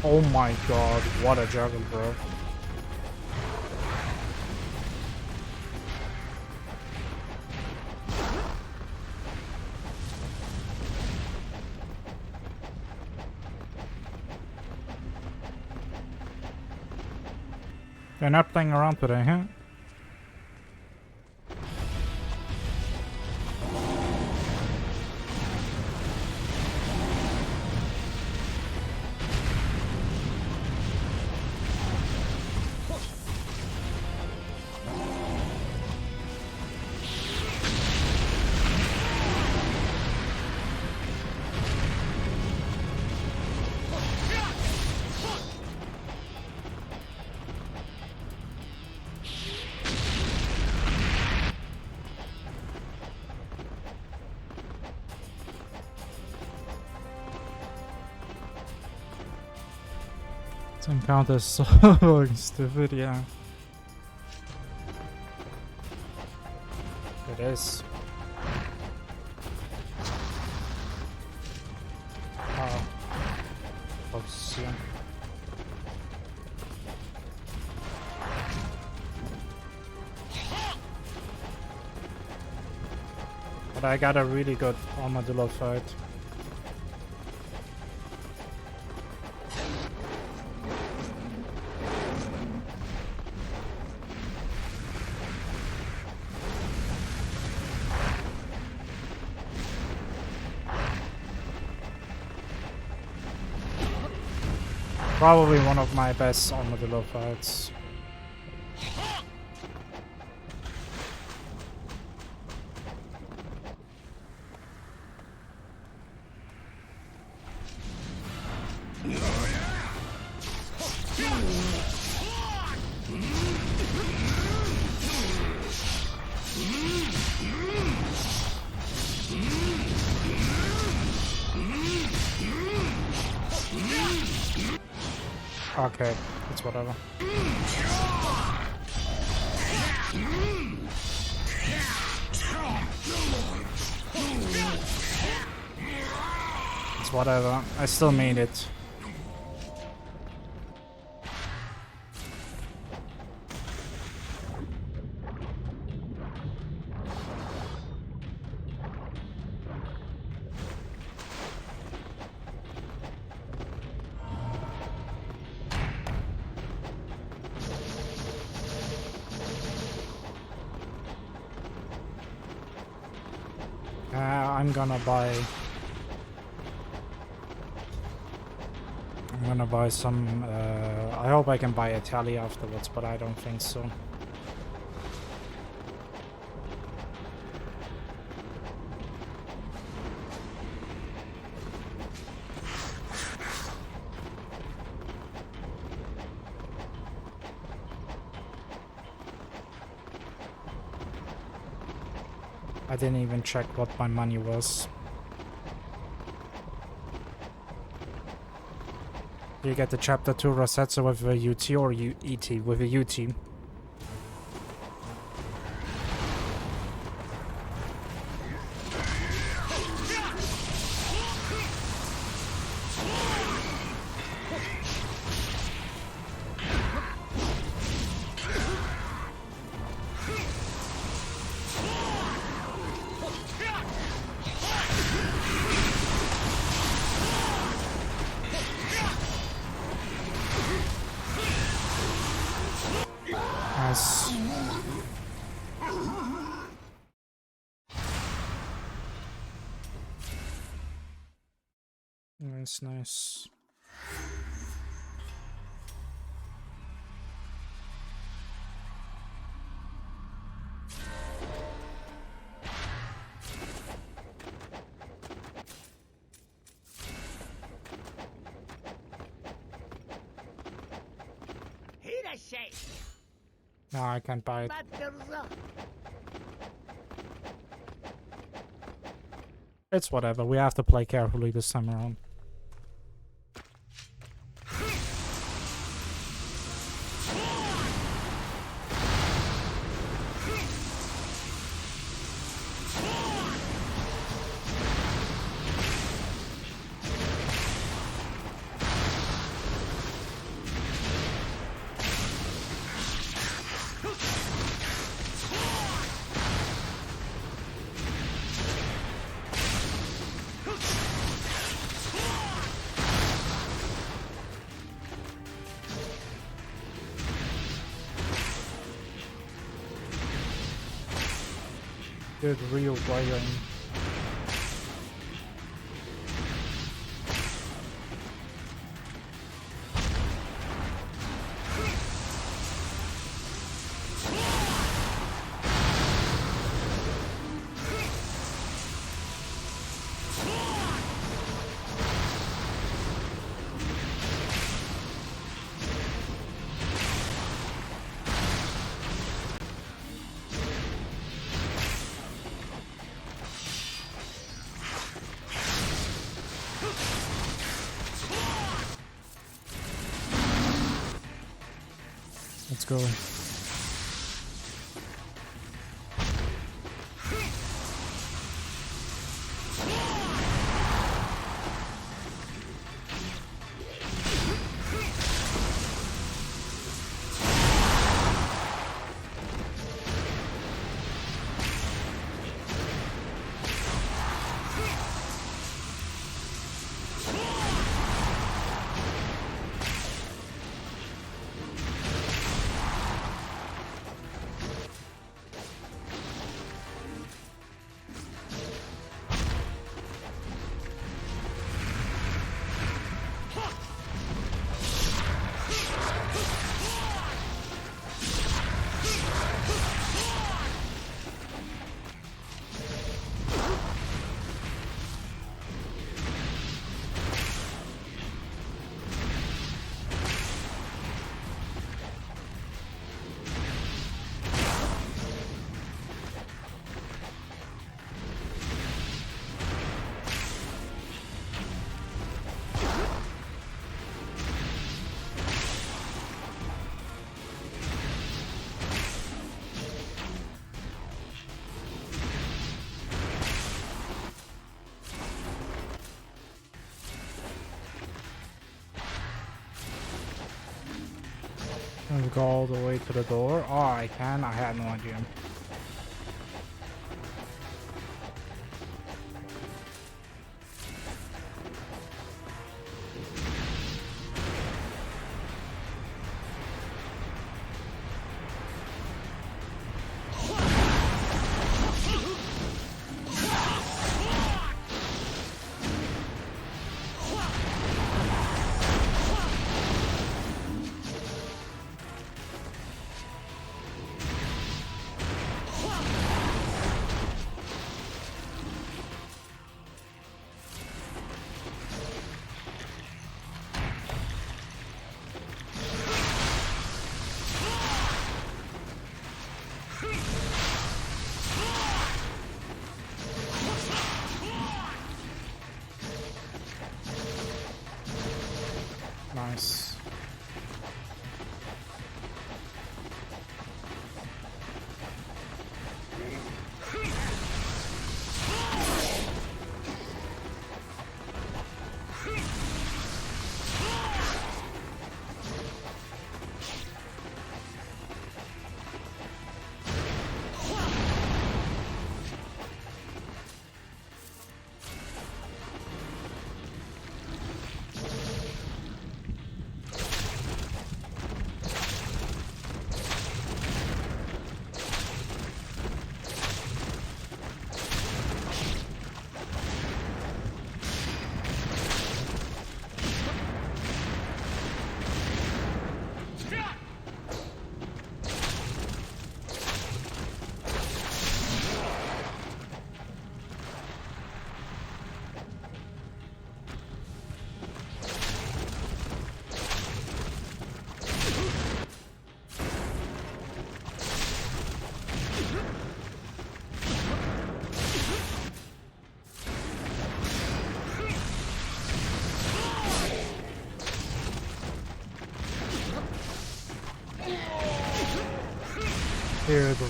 A: Oh my god, what a juggle, bro. They're not playing around today, huh? This encounter is so stupid, yeah. It is. Oh. Oops, yeah. But I got a really good armadillo fight. Probably one of my best armadillo fights. Okay, it's whatever. It's whatever. I still made it. I'm gonna buy some, I hope I can buy a tally afterwards, but I don't think so. I didn't even check what my money was. Do you get the chapter 2 Rosetta with a UT or ET? With a UT. Nice. Nice, nice. No, I can't buy it. It's whatever. We have to play carefully this time around. Good real wiring. Let's go. Can we go all the way to the door? Oh, I can? I had no idea. Nice. Here the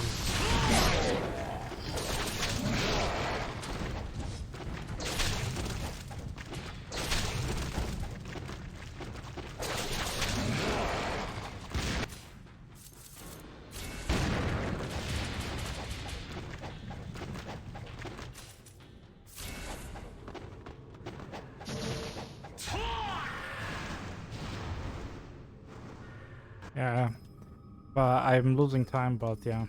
A: yeah, but I'm losing time, but yeah.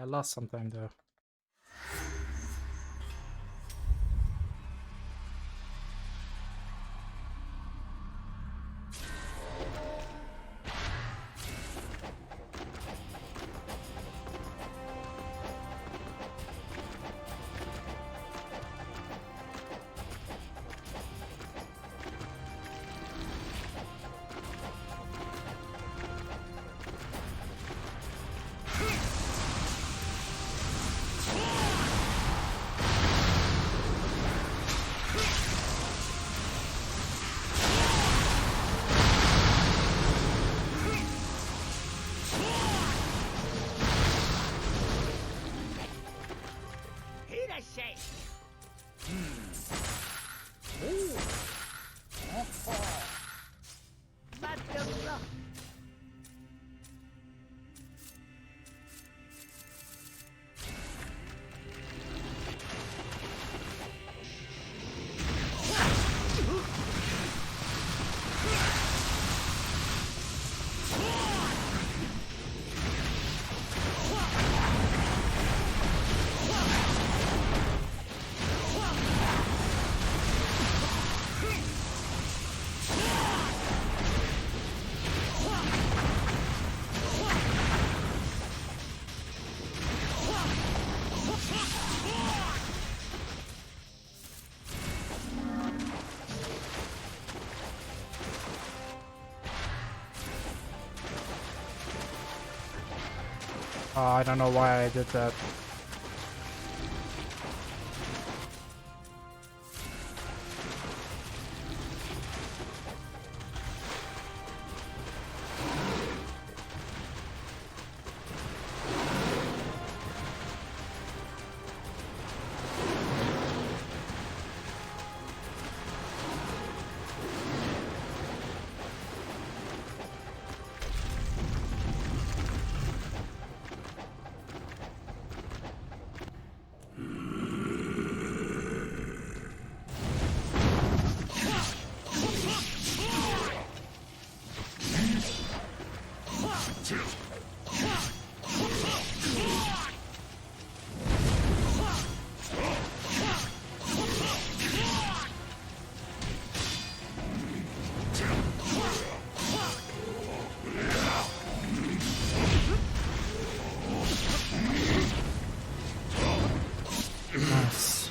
A: I lost some time though. I don't know why I did that. Nice.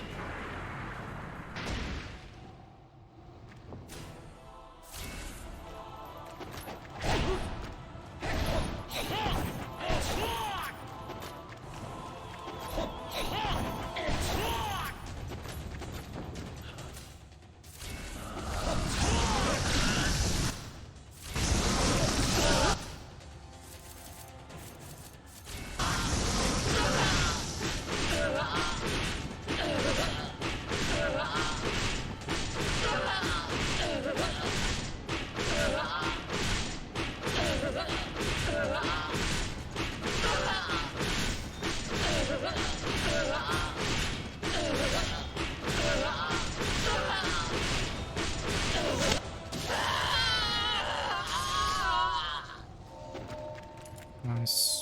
A: Nice.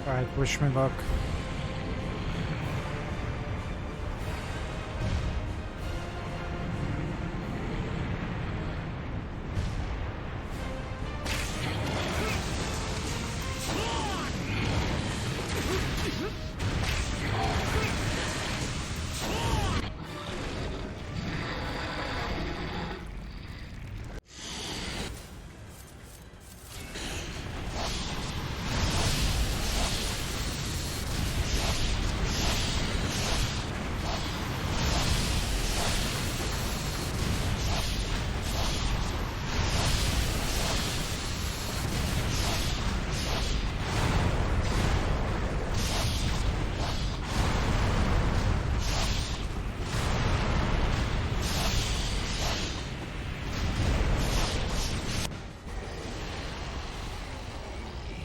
A: Alright, wish me luck.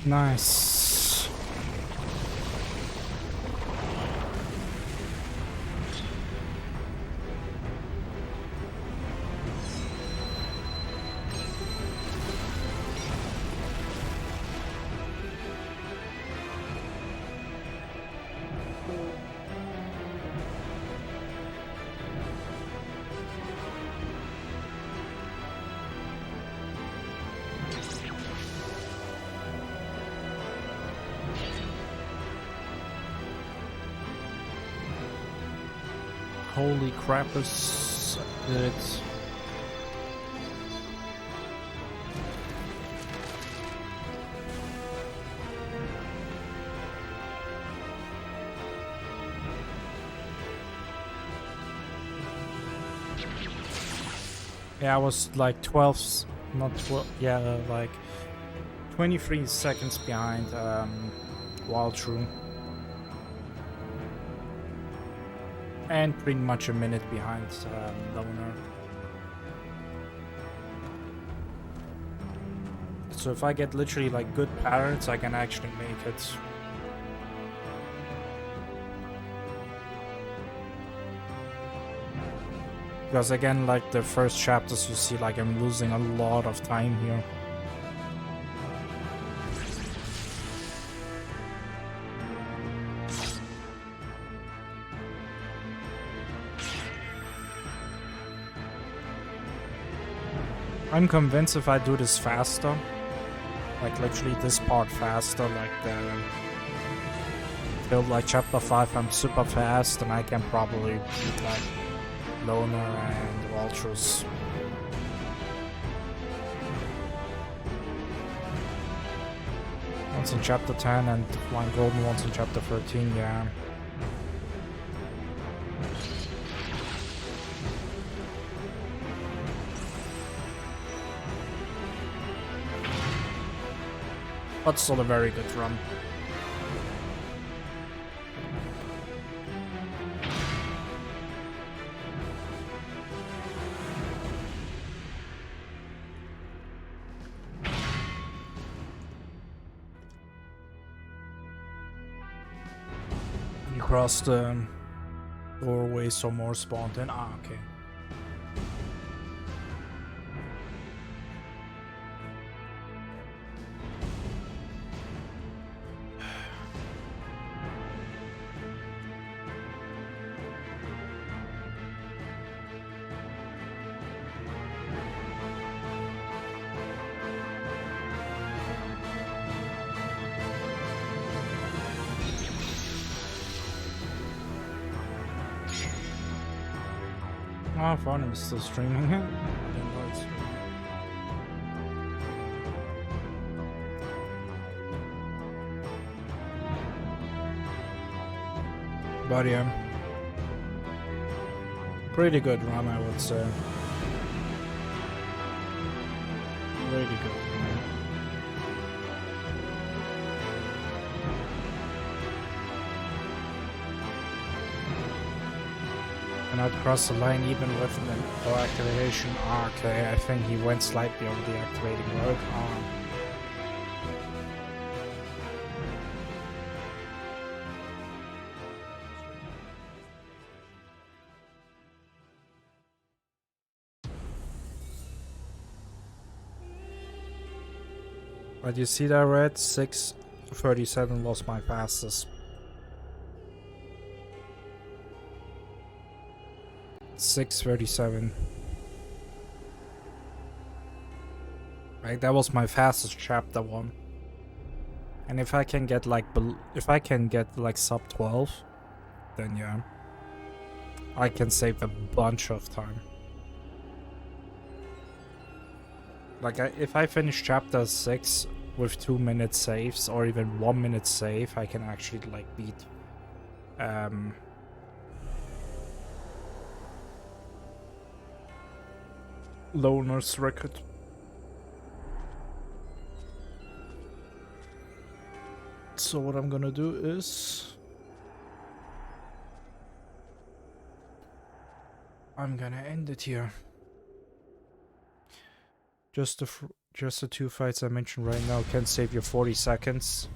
A: Nice. Holy crappers, did it. Yeah, I was like 12, not 12, yeah, like 23 seconds behind while through. And pretty much a minute behind Governor. So if I get literally like good patterns, I can actually make it. Because again, like the first chapters, you see like I'm losing a lot of time here. I'm convinced if I do this faster, like literally this part faster, like till like chapter 5 I'm super fast and I can probably beat like Loner and Waltrus. Once in chapter 10 and Flying Golden once in chapter 13, yeah. But still a very good run. You crossed the doorway, so more spawned in. Ah, okay. Oh, fun, I'm still streaming it. I didn't know it's streaming. But yeah, pretty good run, I would say. Pretty good run. Cannot cross the line even with the activation. Okay, I think he went slightly over the activating road. But you see that red? 6:37 was my fastest. 6:37. Like that was my fastest chapter 1. And if I can get like sub 12, then yeah, I can save a bunch of time. Like if I finish chapter 6 with 2 minute saves or even 1 minute save, I can actually like beat Loner's record. So what I'm gonna do is I'm gonna end it here. Just the 2 fights I mentioned right now can save you 40 seconds.